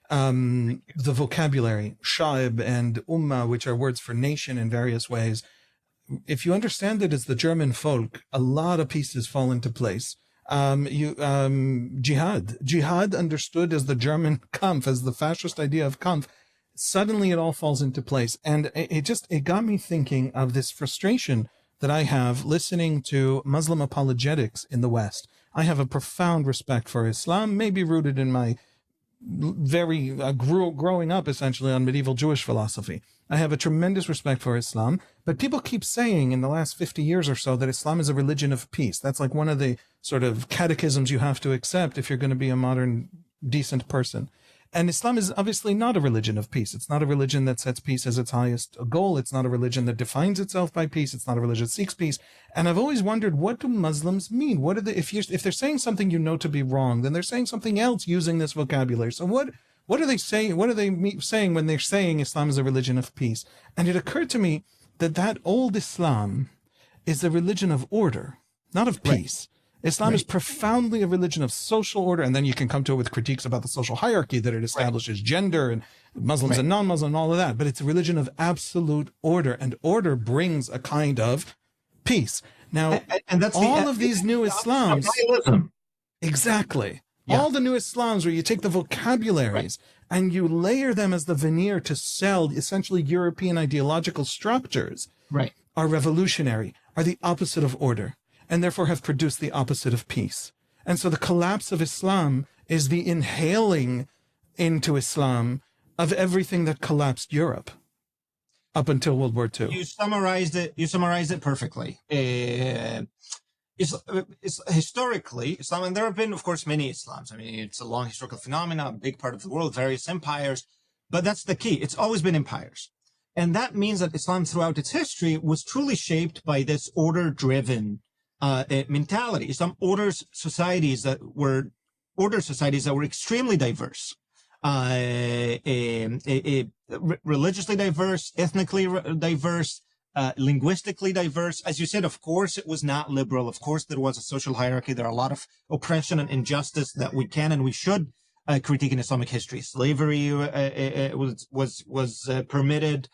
The vocabulary, shaib and ummah, which are words for nation in various ways. If you understand it as the German folk, a lot of pieces fall into place. Jihad understood as the German Kampf, as the fascist idea of Kampf. Suddenly it all falls into place. And it got me thinking of this frustration that I have listening to Muslim apologetics in the West. I have a profound respect for Islam, maybe rooted in my growing up essentially on medieval Jewish philosophy. I have a tremendous respect for Islam, but people keep saying in the last 50 years or so that Islam is a religion of peace. That's like one of the sort of catechisms you have to accept if you're going to be a modern, decent person. And Islam is obviously not a religion of peace. It's not a religion that sets peace as its highest goal. It's not a religion that defines itself by peace. It's not a religion that seeks peace. And I've always wondered, what do Muslims mean? What are they, if they're saying something you know to be wrong, then they're saying something else using this vocabulary. So what are they saying? What are they saying when they're saying Islam is a religion of peace? And it occurred to me that old Islam is a religion of order, not of peace. Islam is profoundly a religion of social order, and then you can come to it with critiques about the social hierarchy that it establishes gender and Muslims and non-Muslim and all of that. But it's a religion of absolute order, and order brings a kind of peace. Now, and that's all of these new Islams. Exactly. Yeah. All the new Islams where you take the vocabularies and you layer them as the veneer to sell essentially European ideological structures are revolutionary, are the opposite of order, and therefore have produced the opposite of peace. And so the collapse of Islam is the inhaling into Islam of everything that collapsed Europe up until World War II. You summarized it perfectly. Historically, Islam, and there have been, of course, many Islams. I mean, it's a long historical phenomenon, a big part of the world, various empires, but that's the key. It's always been empires. And that means that Islam throughout its history was truly shaped by this order-driven mentality. Islam orders societies that were extremely diverse, religiously diverse, ethnically diverse, linguistically diverse. As you said, of course, it was not liberal. Of course, there was a social hierarchy. There are a lot of oppression and injustice that we can and we should critique in Islamic history. Slavery was permitted.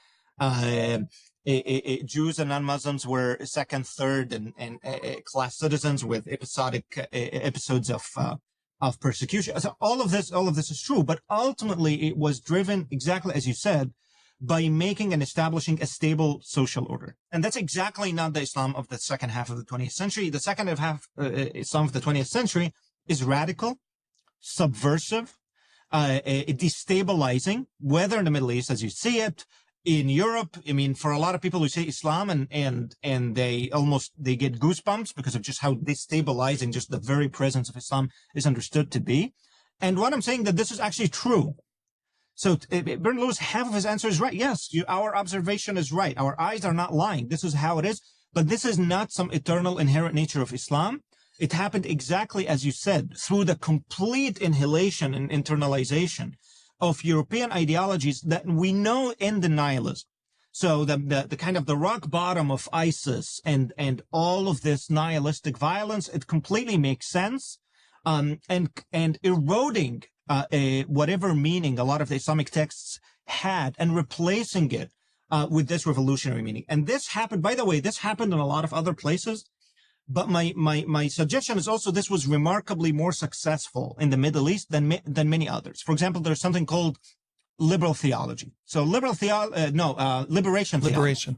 Jews and non-Muslims were second, third, and class citizens with episodic episodes of persecution. So all of this is true, but ultimately it was driven exactly as you said, by making and establishing a stable social order. And that's exactly not the Islam of the second half of the 20th century. The second half Islam of the 20th century is radical, subversive, destabilizing, whether in the Middle East as you see it, in Europe. I mean, for a lot of people who say Islam and they get goosebumps because of just how destabilizing just the very presence of Islam is understood to be. And what I'm saying that this is actually true. So Bernard Lewis, half of his answer is right. Yes, our observation is right. Our eyes are not lying. This is how it is. But this is not some eternal inherent nature of Islam. It happened exactly as you said, through the complete inhalation and internalization of European ideologies that we know end in nihilism. So the kind of the rock bottom of ISIS and all of this nihilistic violence, it completely makes sense. And eroding whatever meaning a lot of the Islamic texts had and replacing it with this revolutionary meaning. And this happened, by the way, this happened in a lot of other places. But my suggestion is also this was remarkably more successful in the Middle East than many others. For example, there's something called liberal theology. So liberation theology.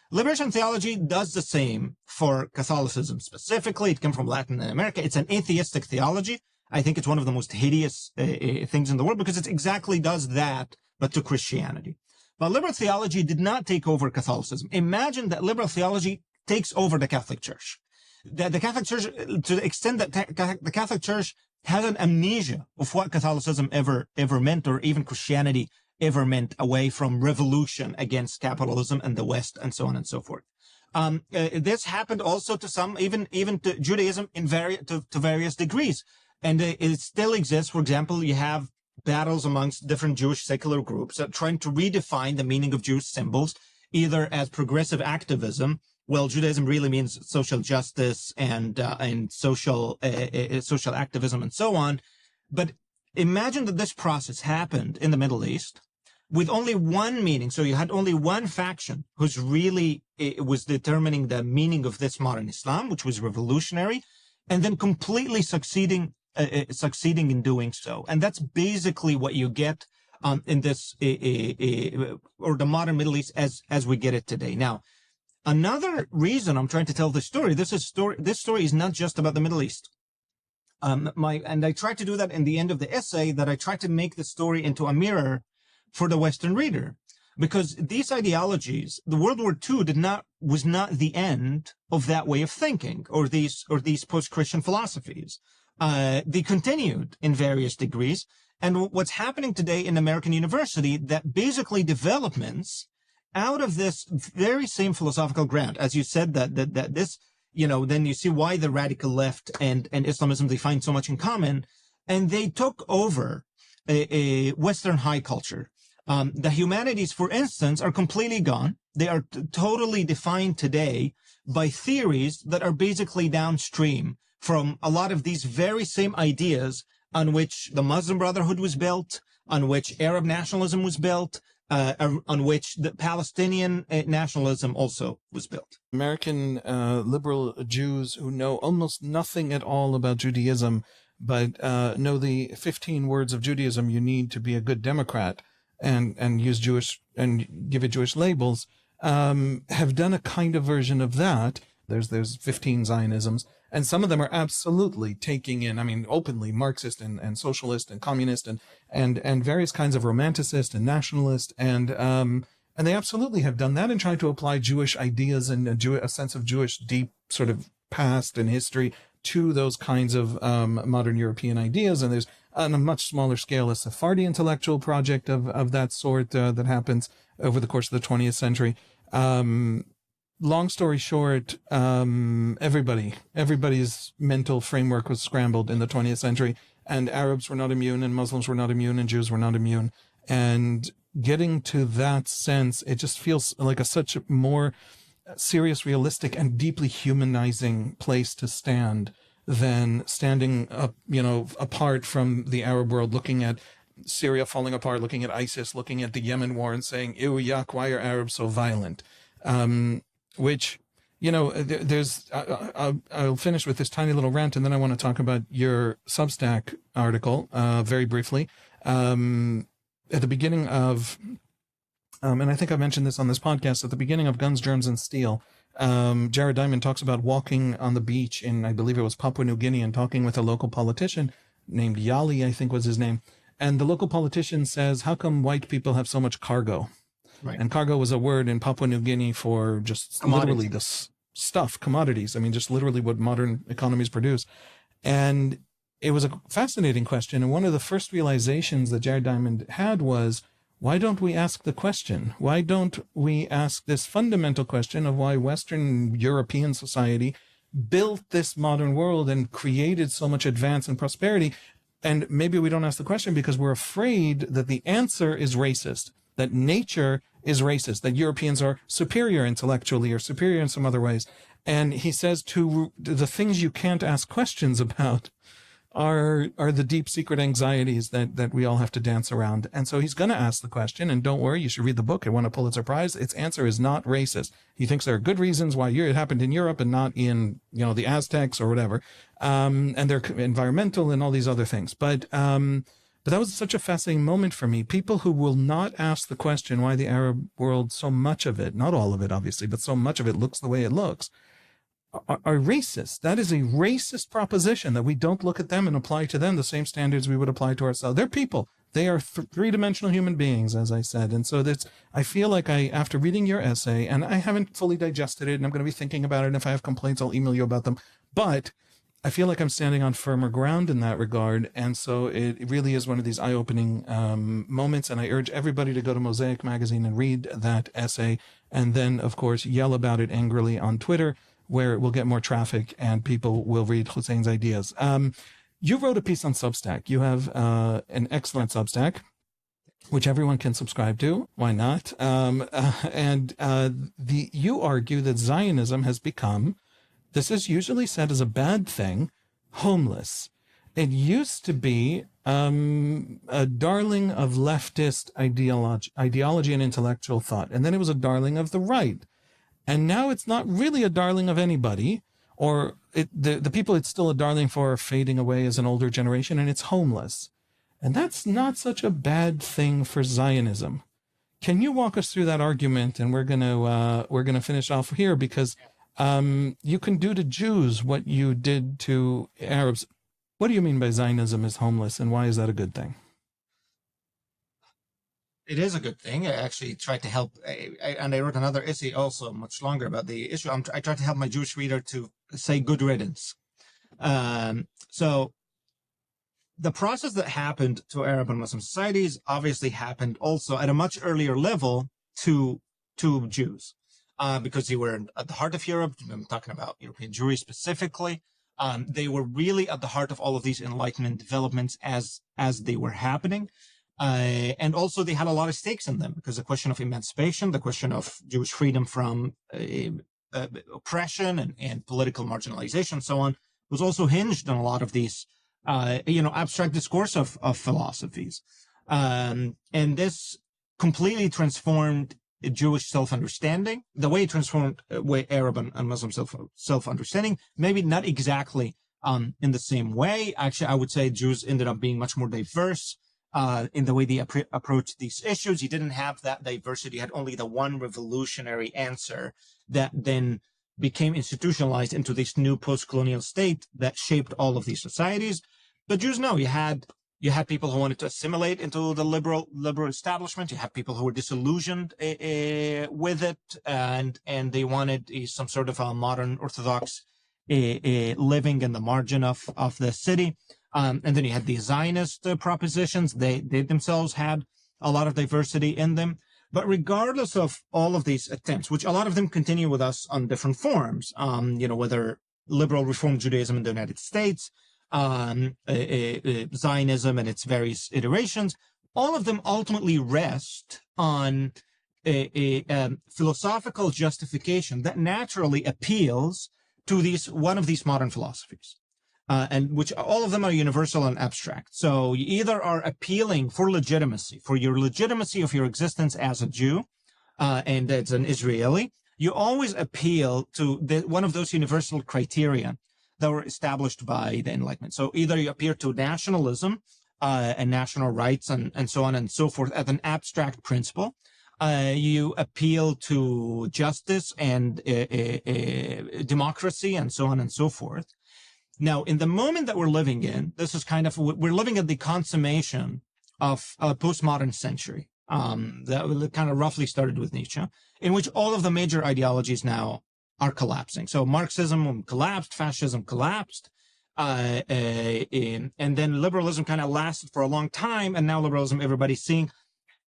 Liberation theology does the same for Catholicism specifically. It came from Latin America. It's an atheistic theology. I think it's one of the most hideous things in the world because it exactly does that, but to Christianity. But liberal theology did not take over Catholicism. Imagine that liberal theology takes over the Catholic Church. The Catholic Church, to the extent that the Catholic Church has an amnesia of what Catholicism ever meant, or even Christianity ever meant, away from revolution against capitalism and the West and so on and so forth. This happened also to some, even to Judaism to various degrees. And it still exists. For example, you have battles amongst different Jewish secular groups trying to redefine the meaning of Jewish symbols, either as progressive activism. Well, Judaism really means social justice and social activism and so on. But imagine that this process happened in the Middle East with only one meaning. So you had only one faction who's really was determining the meaning of this modern Islam, which was revolutionary, and then completely succeeding in doing so. And that's basically what you get in this or the modern Middle East as we get it today. Now, another reason I'm trying to tell this story, this story is not just about the Middle East. And I try to do that in the end of the essay, that I try to make the story into a mirror for the Western reader, because these ideologies, the World War II was not the end of that way of thinking, or these post-Christian philosophies. They continued in various degrees. And what's happening today in American university, that basically developments out of this very same philosophical ground, as you said, that this, then you see why the radical left and Islamism, they find so much in common, and they took over a Western high culture. The humanities, for instance, are completely gone. They are totally defined today by theories that are basically downstream from a lot of these very same ideas on which the Muslim Brotherhood was built, on which Arab nationalism was built, on which the Palestinian nationalism also was built. American liberal Jews who know almost nothing at all about Judaism, but know the 15 words of Judaism you need to be a good Democrat and use Jewish and give it Jewish labels, have done a kind of version of that. There's 15 Zionisms, and some of them are absolutely taking in, I mean, openly Marxist and socialist and communist and various kinds of romanticist and nationalist, and they absolutely have done that and tried to apply Jewish ideas and a sense of Jewish deep sort of past and history to those kinds of modern European ideas. And there's on a much smaller scale a Sephardi intellectual project of that sort that happens over the course of the 20th century. Long story short, everybody's mental framework was scrambled in the 20th century, and Arabs were not immune, and Muslims were not immune, and Jews were not immune. And getting to that sense, it just feels like such a more serious, realistic, and deeply humanizing place to stand than standing up, apart from the Arab world, looking at Syria falling apart, looking at ISIS, looking at the Yemen war, and saying, "Ew, yuck, why are Arabs so violent?" Which, I'll finish with this tiny little rant, and then I want to talk about your Substack article very briefly. At the beginning of, and I think I mentioned this on this podcast, at the beginning of Guns, Germs, and Steel, Jared Diamond talks about walking on the beach in, I believe it was Papua New Guinea, and talking with a local politician named Yali, I think was his name. And the local politician says, "How come white people have so much cargo?" Right. And cargo was a word in Papua New Guinea for just literally the stuff, commodities. I mean, just literally what modern economies produce. And it was a fascinating question. And one of the first realizations that Jared Diamond had was, why don't we ask the question? Why don't we ask this fundamental question of why Western European society built this modern world and created so much advance and prosperity? And maybe we don't ask the question because we're afraid that the answer is racist, that nature is racist, that Europeans are superior intellectually or superior in some other ways. And he says to the things you can't ask questions about are the deep secret anxieties that we all have to dance around. And so he's going to ask the question, and don't worry, you should read the book. It won a Pulitzer Prize. Its answer is not racist. He thinks there are good reasons why it happened in Europe and not in, the Aztecs or whatever. And they're environmental and all these other things. But that was such a fascinating moment for me. People who will not ask the question why the Arab world, so much of it, not all of it, obviously, but so much of it looks the way it looks, are racist. That is a racist proposition, that we don't look at them and apply to them the same standards we would apply to ourselves. They're people. They are three-dimensional human beings, as I said. And so I feel like after reading your essay, and I haven't fully digested it, and I'm going to be thinking about it, and if I have complaints, I'll email you about them. But I feel like I'm standing on firmer ground in that regard. And so it really is one of these eye-opening moments. And I urge everybody to go to Mosaic magazine and read that essay. And then, of course, yell about it angrily on Twitter, where it will get more traffic and people will read Hussein's ideas. You wrote a piece on Substack. You have an excellent Substack, which everyone can subscribe to. Why not? You argue that Zionism has become, this is usually said as a bad thing, homeless. It used to be a darling of leftist ideology and intellectual thought, and then it was a darling of the right. And now it's not really a darling of anybody, or the people it's still a darling for are fading away as an older generation, and it's homeless. And that's not such a bad thing for Zionism. Can you walk us through that argument? And we're gonna finish off here, because you can do to Jews what you did to Arabs. What do you mean by Zionism is homeless, and why is that a good thing? It is a good thing. I actually tried to help, and I wrote another essay also much longer about the issue. I tried to help my Jewish reader to say good riddance. So the process that happened to Arab and Muslim societies obviously happened also at a much earlier level to Jews, because they were at the heart of Europe. I'm talking about European Jewry specifically. They were really at the heart of all of these Enlightenment developments as they were happening. And also they had a lot of stakes in them, because the question of emancipation, the question of Jewish freedom from oppression and political marginalization and so on was also hinged on a lot of these, abstract discourse of philosophies. And this completely transformed Jewish self-understanding, the way it transformed way Arab and Muslim self-understanding, maybe not exactly in the same way. Actually, I would say Jews ended up being much more diverse in the way they approach these issues. You didn't have that diversity. You had only the one revolutionary answer that then became institutionalized into this new post-colonial state that shaped all of these societies. But Jews, no, you had people who wanted to assimilate into the liberal establishment. You had people who were disillusioned with it, and they wanted some sort of a modern Orthodox living in the margin of the city. And then you had the Zionist propositions. They themselves had a lot of diversity in them. But regardless of all of these attempts, which a lot of them continue with us on different forms, whether liberal Reform Judaism in the United States, Zionism and its various iterations, all of them ultimately rest on a philosophical justification that naturally appeals to one of these modern philosophies. And which all of them are universal and abstract. So you either are appealing for your legitimacy of your existence as a Jew, and as an Israeli. You always appeal to one of those universal criteria that were established by the Enlightenment. So either you appeal to nationalism and national rights and so on and so forth as an abstract principle. You appeal to justice and democracy and so on and so forth. Now, in the moment that we're living in, we're living at the consummation of a postmodern century that kind of roughly started with Nietzsche, in which all of the major ideologies now are collapsing. So Marxism collapsed, fascism collapsed, and then liberalism kind of lasted for a long time, and now liberalism, everybody's seeing.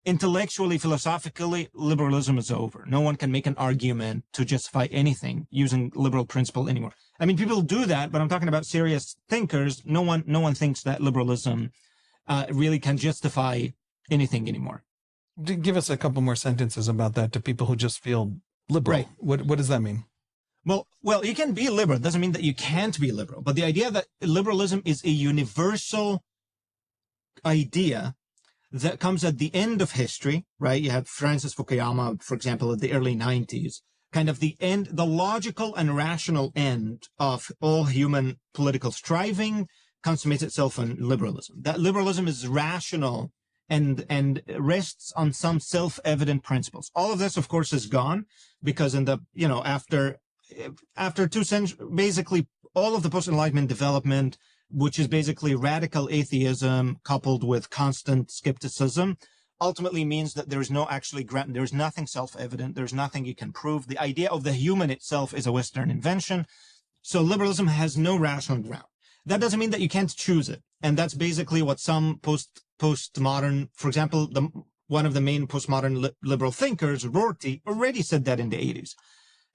Intellectually, philosophically, liberalism is over. No one can make an argument to justify anything using liberal principle anymore. I mean, people do that, but I'm talking about serious thinkers. No one thinks that liberalism really can justify anything anymore. Give us a couple more sentences about that to people who just feel liberal. Right. What does that mean? Well, you can be liberal. It doesn't mean that you can't be liberal. But the idea that liberalism is a universal idea that comes at the end of history, right? You have Francis Fukuyama, for example, at the early 90s, kind of the logical and rational end of all human political striving consummates itself in liberalism. That liberalism is rational and rests on some self-evident principles. All of this, of course, is gone because after 2 centuries, basically all of the post-Enlightenment development, which is basically radical atheism coupled with constant skepticism, ultimately means that there's nothing self-evident. There's nothing you can prove. The idea of the human itself is a Western invention. So liberalism has no rational ground. That doesn't mean that you can't choose it. And that's basically what some postmodern, for example, one of the main postmodern liberal thinkers, Rorty, already said that in the 80s.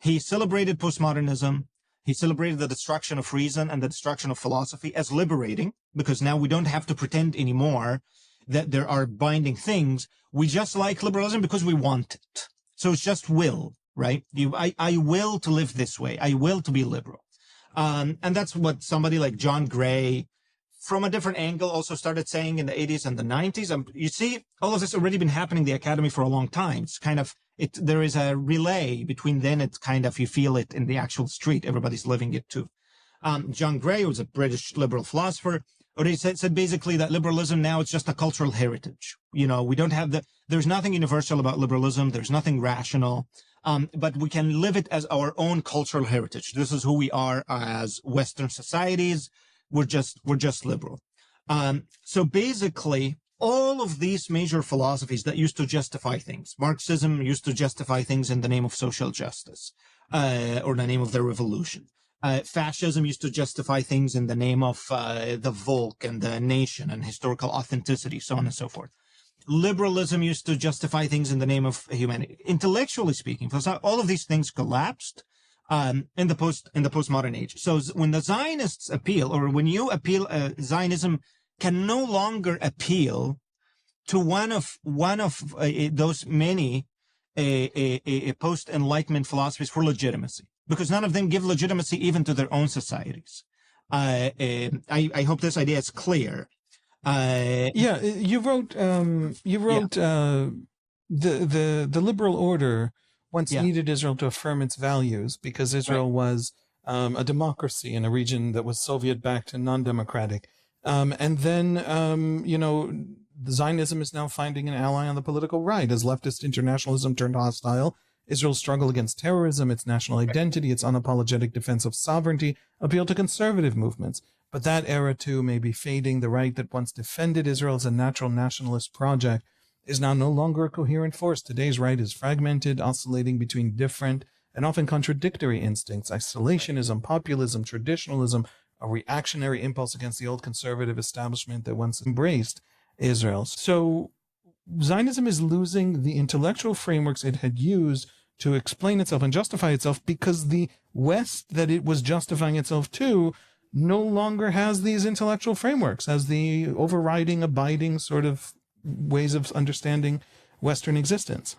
He celebrated postmodernism. He celebrated the destruction of reason and the destruction of philosophy as liberating, because now we don't have to pretend anymore that there are binding things. We just like liberalism because we want it. So it's just will, right? I will to live this way. I will to be liberal. And that's what somebody like John Gray, from a different angle, also started saying in the 80s and the 90s. You see, all of this already been happening in the academy for a long time. It's kind of, there is a relay between then. It's kind of, you feel it in the actual street. Everybody's living it too. John Gray, who was a British liberal philosopher, already said basically that liberalism now it's just a cultural heritage. We don't have there's nothing universal about liberalism. There's nothing rational. But we can live it as our own cultural heritage. This is who we are as Western societies. We're just liberal. So basically, all of these major philosophies that used to justify things, Marxism used to justify things in the name of social justice, or the name of the revolution. Fascism used to justify things in the name of the Volk and the nation and historical authenticity, so on and so forth. Liberalism used to justify things in the name of humanity. Intellectually speaking, all of these things collapsed in the postmodern age. So when the Zionists appeal, or when you appeal, Zionism can no longer appeal to one of those many post-Enlightenment philosophies for legitimacy. because none of them give legitimacy even to their own societies. I hope this idea is clear. You wrote the liberal order once needed Israel to affirm its values because Israel was a democracy in a region that was Soviet-backed and non-democratic. And then, Zionism is now finding an ally on the political right as leftist internationalism turned hostile. Israel's struggle against terrorism, its national identity, its unapologetic defense of sovereignty appeal to conservative movements. But that era, too, may be fading. The right that once defended Israel as a natural nationalist project is now no longer a coherent force. Today's right is fragmented, oscillating between different and often contradictory instincts: isolationism, populism, traditionalism, a reactionary impulse against the old conservative establishment that once embraced Israel. So Zionism is losing the intellectual frameworks it had used to explain itself and justify itself because the West that it was justifying itself to no longer has these intellectual frameworks as the overriding, abiding sort of ways of understanding Western existence.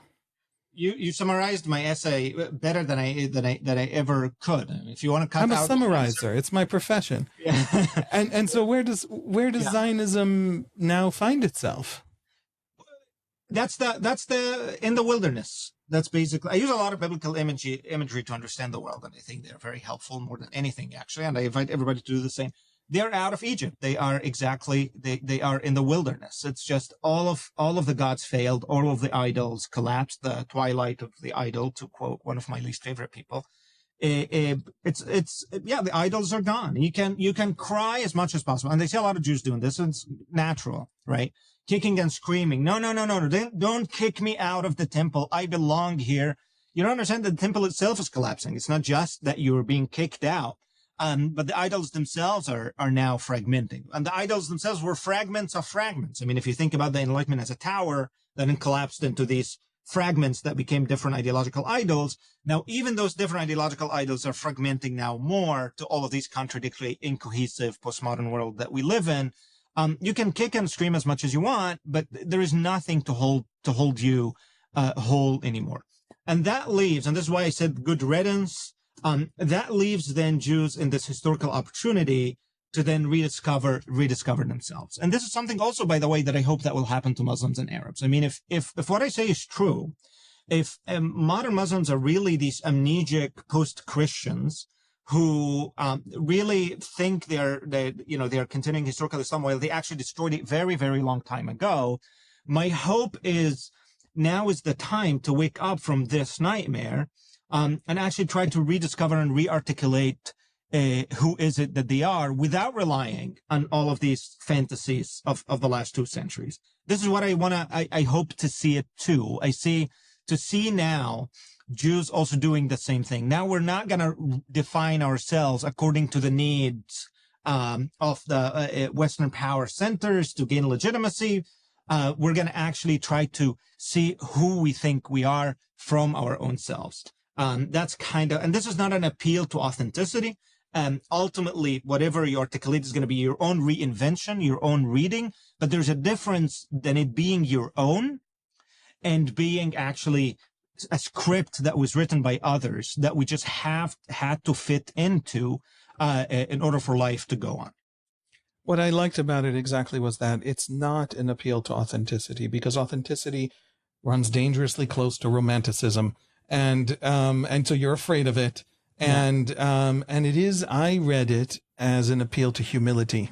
You summarized my essay better than I ever could. If you want to cut I'm a out summarizer. It's my profession. Yeah. and so where does Zionism now find itself? That's the in the wilderness. That's basically, I use a lot of biblical imagery to understand the world, and I think they're very helpful more than anything, actually. And I invite everybody to do the same. They're out of Egypt. They are they are in the wilderness. It's just all of the gods failed. All of the idols collapsed. The twilight of the idol, to quote one of my least favorite people. The idols are gone. You can cry as much as possible. And they see a lot of Jews doing this. And it's natural, right? Kicking and screaming. No. Don't kick me out of the temple. I belong here. You don't understand that the temple itself is collapsing. It's not just that you're being kicked out. But the idols themselves are now fragmenting. And the idols themselves were fragments of fragments. I mean, if you think about the Enlightenment as a tower that then collapsed into these fragments that became different ideological idols. Now, even those different ideological idols are fragmenting now more to all of these contradictory, incohesive postmodern world that we live in. You can kick and scream as much as you want, but there is nothing to hold you whole anymore. And that leaves, and this is why I said good riddance. That leaves then Jews in this historical opportunity to then rediscover themselves. And this is something also, by the way, that I hope that will happen to Muslims and Arabs. I mean, if what I say is true, if modern Muslims are really these amnesic post-Christians who really think they're continuing historical Islam while they actually destroyed it very, very long time ago, my hope is now is the time to wake up from this nightmare and actually try to rediscover and re-articulate who is it that they are without relying on all of these fantasies of the last 2 centuries. This is what I hope to see it too. To see now Jews also doing the same thing. Now we're not going to define ourselves according to the needs of the Western power centers to gain legitimacy. We're going to actually try to see who we think we are from our own selves. That's and this is not an appeal to authenticity. Ultimately, whatever you articulate is going to be your own reinvention, your own reading, but there's a difference than it being your own and being actually a script that was written by others that we just had to fit into in order for life to go on. What I liked about it exactly was that it's not an appeal to authenticity, because authenticity runs dangerously close to romanticism. And so you're afraid of it. And it is, I read it as an appeal to humility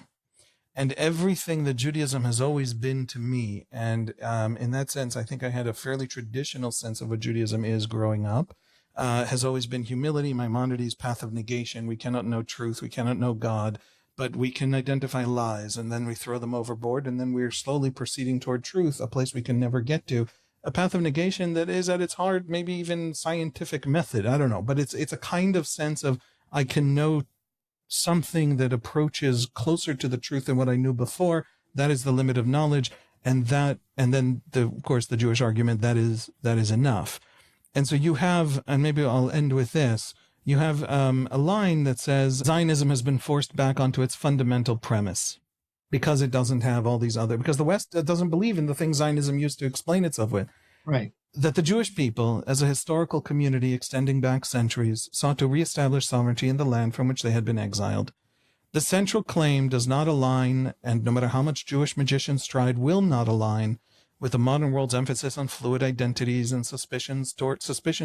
and everything that Judaism has always been to me. And in that sense, I think I had a fairly traditional sense of what Judaism is growing up, has always been humility, Maimonides' path of negation. We cannot know truth. We cannot know God, but we can identify lies, and then we throw them overboard. And then we're slowly proceeding toward truth, a place we can never get to. A path of negation that is at its heart, maybe even scientific method. I don't know, but it's a kind of sense of I can know something that approaches closer to the truth than what I knew before. That is the limit of knowledge, and then of course the Jewish argument that is enough. And so you have, and maybe I'll end with this. You have a line that says Zionism has been forced back onto its fundamental premise, because it doesn't have all these other, because the West doesn't believe in the things Zionism used to explain itself with. Right. that the Jewish people, as a historical community extending back centuries, sought to reestablish sovereignty in the land from which they had been exiled. The central claim does not align, and no matter how much Jewish magicians tried, will not align with the modern world's emphasis on fluid identities and suspicion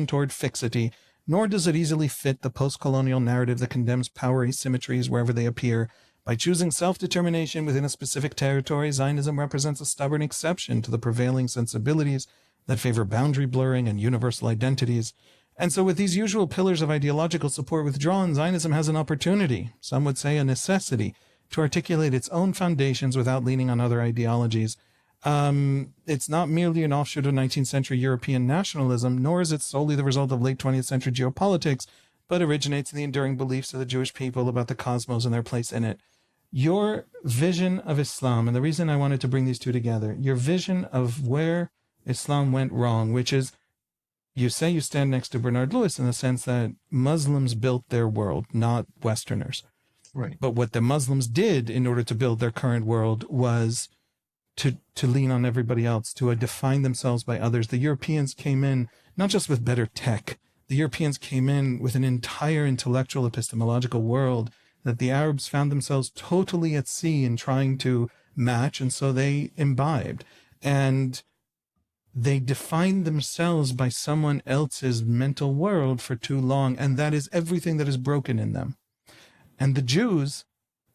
toward fixity, nor does it easily fit the post-colonial narrative that condemns power asymmetries wherever they appear. By choosing self-determination within a specific territory, Zionism represents a stubborn exception to the prevailing sensibilities that favor boundary blurring and universal identities. And so with these usual pillars of ideological support withdrawn, Zionism has an opportunity, some would say a necessity, to articulate its own foundations without leaning on other ideologies. It's not merely an offshoot of 19th century European nationalism, nor is it solely the result of late 20th century geopolitics, but originates in the enduring beliefs of the Jewish people about the cosmos and their place in it. Your vision of Islam, and the reason I wanted to bring these two together, your vision of where Islam went wrong, which is, you say you stand next to Bernard Lewis in the sense that Muslims built their world, not Westerners. Right. But what the Muslims did in order to build their current world was to lean on everybody else, to define themselves by others. The Europeans came in not just with better tech. The Europeans came in with an entire intellectual epistemological world that the Arabs found themselves totally at sea in trying to match, and so they imbibed. And they defined themselves by someone else's mental world for too long, and that is everything that is broken in them. And the Jews,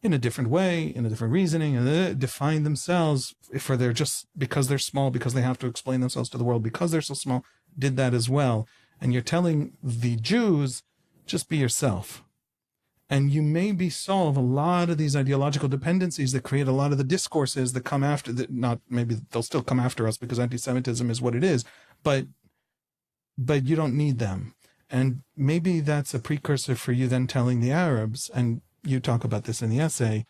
in a different way, in a different reasoning, define themselves for they're just, because they're small, because they have to explain themselves to the world, because they're so small, did that as well. And you're telling the Jews, just be yourself. And you maybe solve a lot of these ideological dependencies that create a lot of the discourses that come after, that not, maybe they'll still come after us because anti-Semitism is what it is, but you don't need them. And maybe that's a precursor for you then telling the Arabs, and you talk about this in the essay,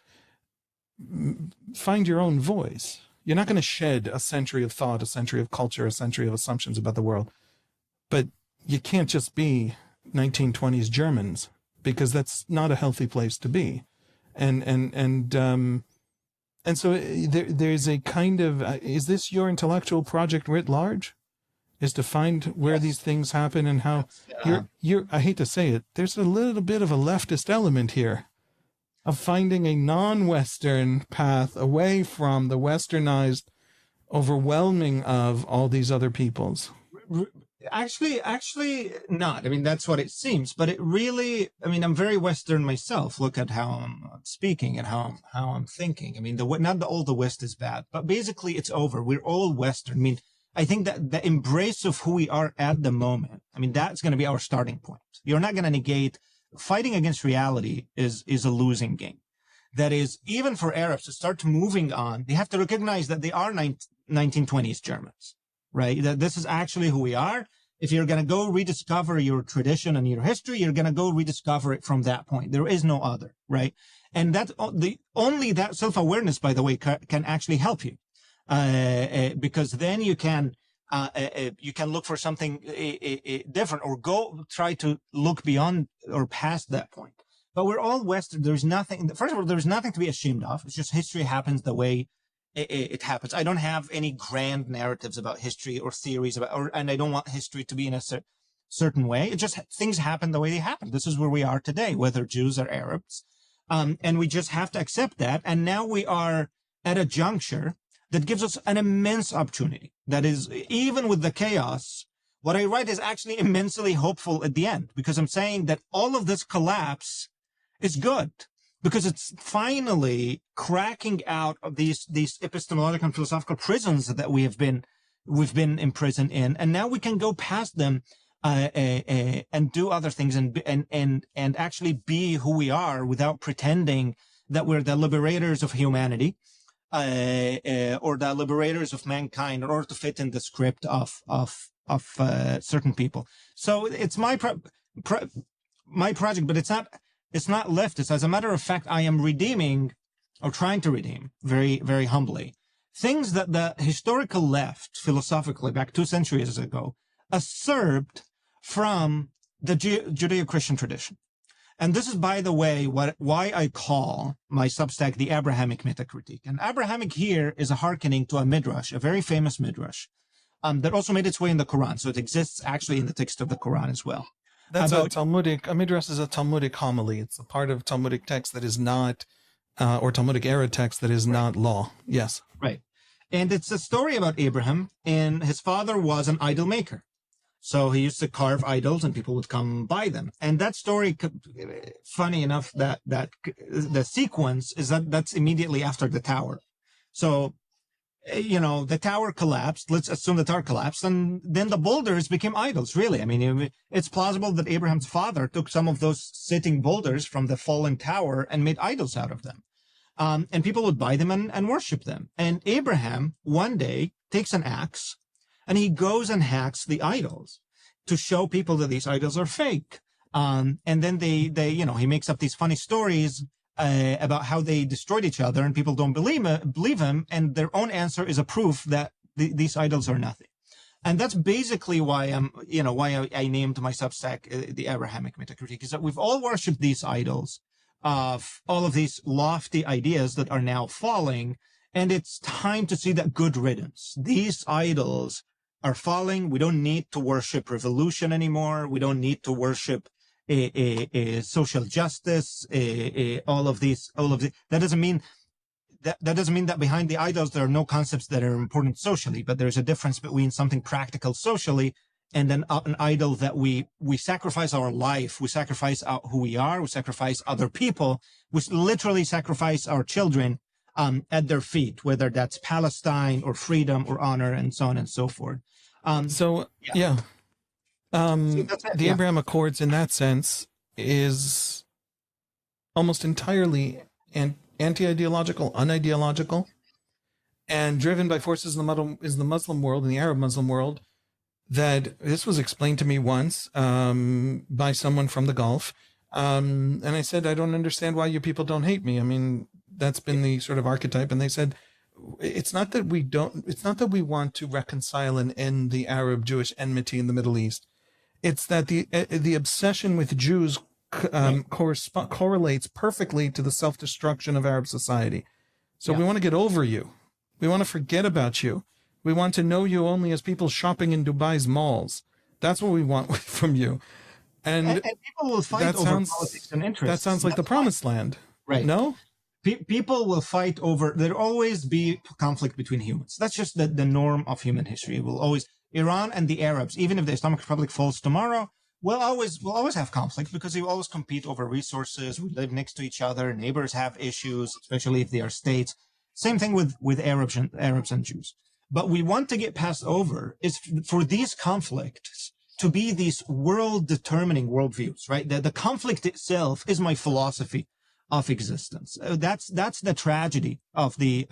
find your own voice. You're not going to shed a century of thought, a century of culture, a century of assumptions about the world. But you can't just be 1920s Germans, because that's not a healthy place to be. And so there's a kind of, is this your intellectual project writ large? Is to find where these things happen and how you're, I hate to say it, there's a little bit of a leftist element here of finding a non-Western path away from the Westernized overwhelming of all these other peoples. Actually not. I mean, that's what it seems, but it really, I mean, I'm very Western myself. Look at how I'm speaking and how I'm thinking. I mean, not all the West is bad, but basically it's over. We're all Western. I mean, I think that the embrace of who we are at the moment, I mean, that's going to be our starting point. You're not going to negate fighting against reality is a losing game. That is, even for Arabs to start moving on, they have to recognize that they are 1920s Germans. Right? That this is actually who we are. If you're going to go rediscover your tradition and your history, you're going to go rediscover it from that point. There is no other, right? And that only that self-awareness, by the way, can actually help you, because then you can look for something different, or go try to look beyond or past that point. But we're all Western. There's nothing. First of all, there's nothing to be ashamed of. It's just history happens the way it happens. I don't have any grand narratives about history or theories about, and I don't want history to be in a certain way. It just, things happen the way they happen. This is where we are today, whether Jews or Arabs. And we just have to accept that. And now we are at a juncture that gives us an immense opportunity. That is, even with the chaos, what I write is actually immensely hopeful at the end, because I'm saying that all of this collapse is good. Because it's finally cracking out of these epistemological and philosophical prisons that we've been imprisoned in, and now we can go past them and do other things and actually be who we are without pretending that we're the liberators of humanity or the liberators of mankind in order to fit in the script of certain people. So it's my project, but it's not. It's not leftist. As a matter of fact, I am redeeming, or trying to redeem, very, very humbly, things that the historical left, philosophically, back 2 centuries ago, usurped from the Judeo-Christian tradition. And this is, by the way, why I call my Substack the Abrahamic Metacritique. And Abrahamic here is a hearkening to a midrash, a very famous midrash, that also made its way in the Quran. So it exists actually in the text of the Quran as well. That's a midrash is a Talmudic homily. It's a part of Talmudic text that is not, or Talmudic era text that is not law. Yes. Right. And it's a story about Abraham, and his father was an idol maker. So he used to carve idols and people would come buy them. And that story, funny enough, that the sequence is that's immediately after the tower. So, the tower collapsed. Let's assume the tower collapsed. And then the boulders became idols, really. I mean, it's plausible that Abraham's father took some of those sitting boulders from the fallen tower and made idols out of them. And people would buy them and worship them. And Abraham one day takes an axe and he goes and hacks the idols to show people that these idols are fake. And then they he makes up these funny stories about how they destroyed each other and people don't believe him. And their own answer is a proof that these idols are nothing. And that's basically why I named my Substack the Abrahamic Metacritique, is that we've all worshipped these idols of all of these lofty ideas that are now falling. And it's time to see that good riddance. These idols are falling. We don't need to worship revolution anymore. We don't need to worship social justice, all of these. That doesn't mean that behind the idols there are no concepts that are important socially, but there's a difference between something practical socially and then an idol that we sacrifice our life, we sacrifice who we are, we sacrifice other people, we literally sacrifice our children at their feet, whether that's Palestine or freedom or honor and so on and so forth. The Abraham Accords in that sense is almost entirely anti-ideological, unideological, and driven by forces in the Muslim world, in the Arab Muslim world, that this was explained to me once by someone from the Gulf. And I said, I don't understand why you people don't hate me. I mean, that's been the sort of archetype. And they said, it's not that we want to reconcile and end the Arab-Jewish enmity in the Middle East. It's that the obsession with Jews correlates perfectly to the self-destruction of Arab society. So we want to get over you. We want to forget about you. We want to know you only as people shopping in Dubai's malls. That's what we want from you. And people will fight over politics and interests. That sounds like the promised land. Right. No? People will fight over, there'll always be conflict between humans. That's just the norm of human history. It will always, Iran and the Arabs, even if the Islamic Republic falls tomorrow, we'll always have conflict because they will always compete over resources. We live next to each other. Neighbors have issues, especially if they are states. Same thing with Arabs and Jews. But we want to get past over is for these conflicts to be these world-determining worldviews, right? The conflict itself is my philosophy of existence. That's the tragedy of the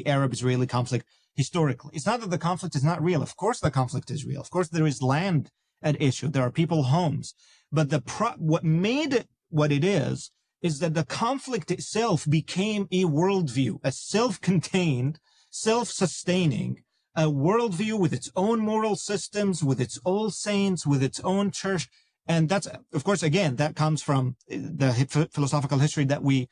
Arab-Israeli conflict historically. It's not that the conflict is not real. Of course the conflict is real. Of course there is land at issue. There are people, homes. But what made it what it is that the conflict itself became a worldview, a self-contained, self-sustaining a worldview with its own moral systems, with its own saints, with its own church. And that's, of course, again, that comes from the philosophical history that we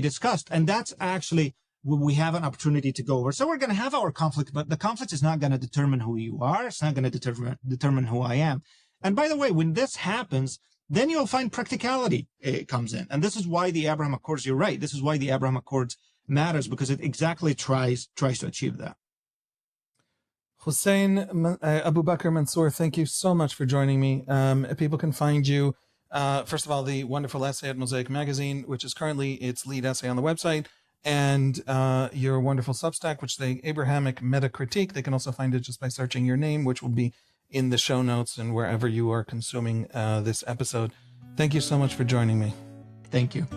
discussed. And that's actually what we have an opportunity to go over. So we're going to have our conflict, but the conflict is not going to determine who you are. It's not going to determine who I am. And by the way, when this happens, then you'll find practicality comes in. And this is why the Abraham Accords, you're right. This is why the Abraham Accords matters, because it exactly tries to achieve that. Hussein Aboubakr Mansour, thank you so much for joining me. People can find you, first of all, the wonderful essay at Mosaic magazine, which is currently its lead essay on the website, and your wonderful Substack, which is the Abrahamic Metacritique. They can also find it just by searching your name, which will be in the show notes and wherever you are consuming this episode. Thank you so much for joining me. Thank you.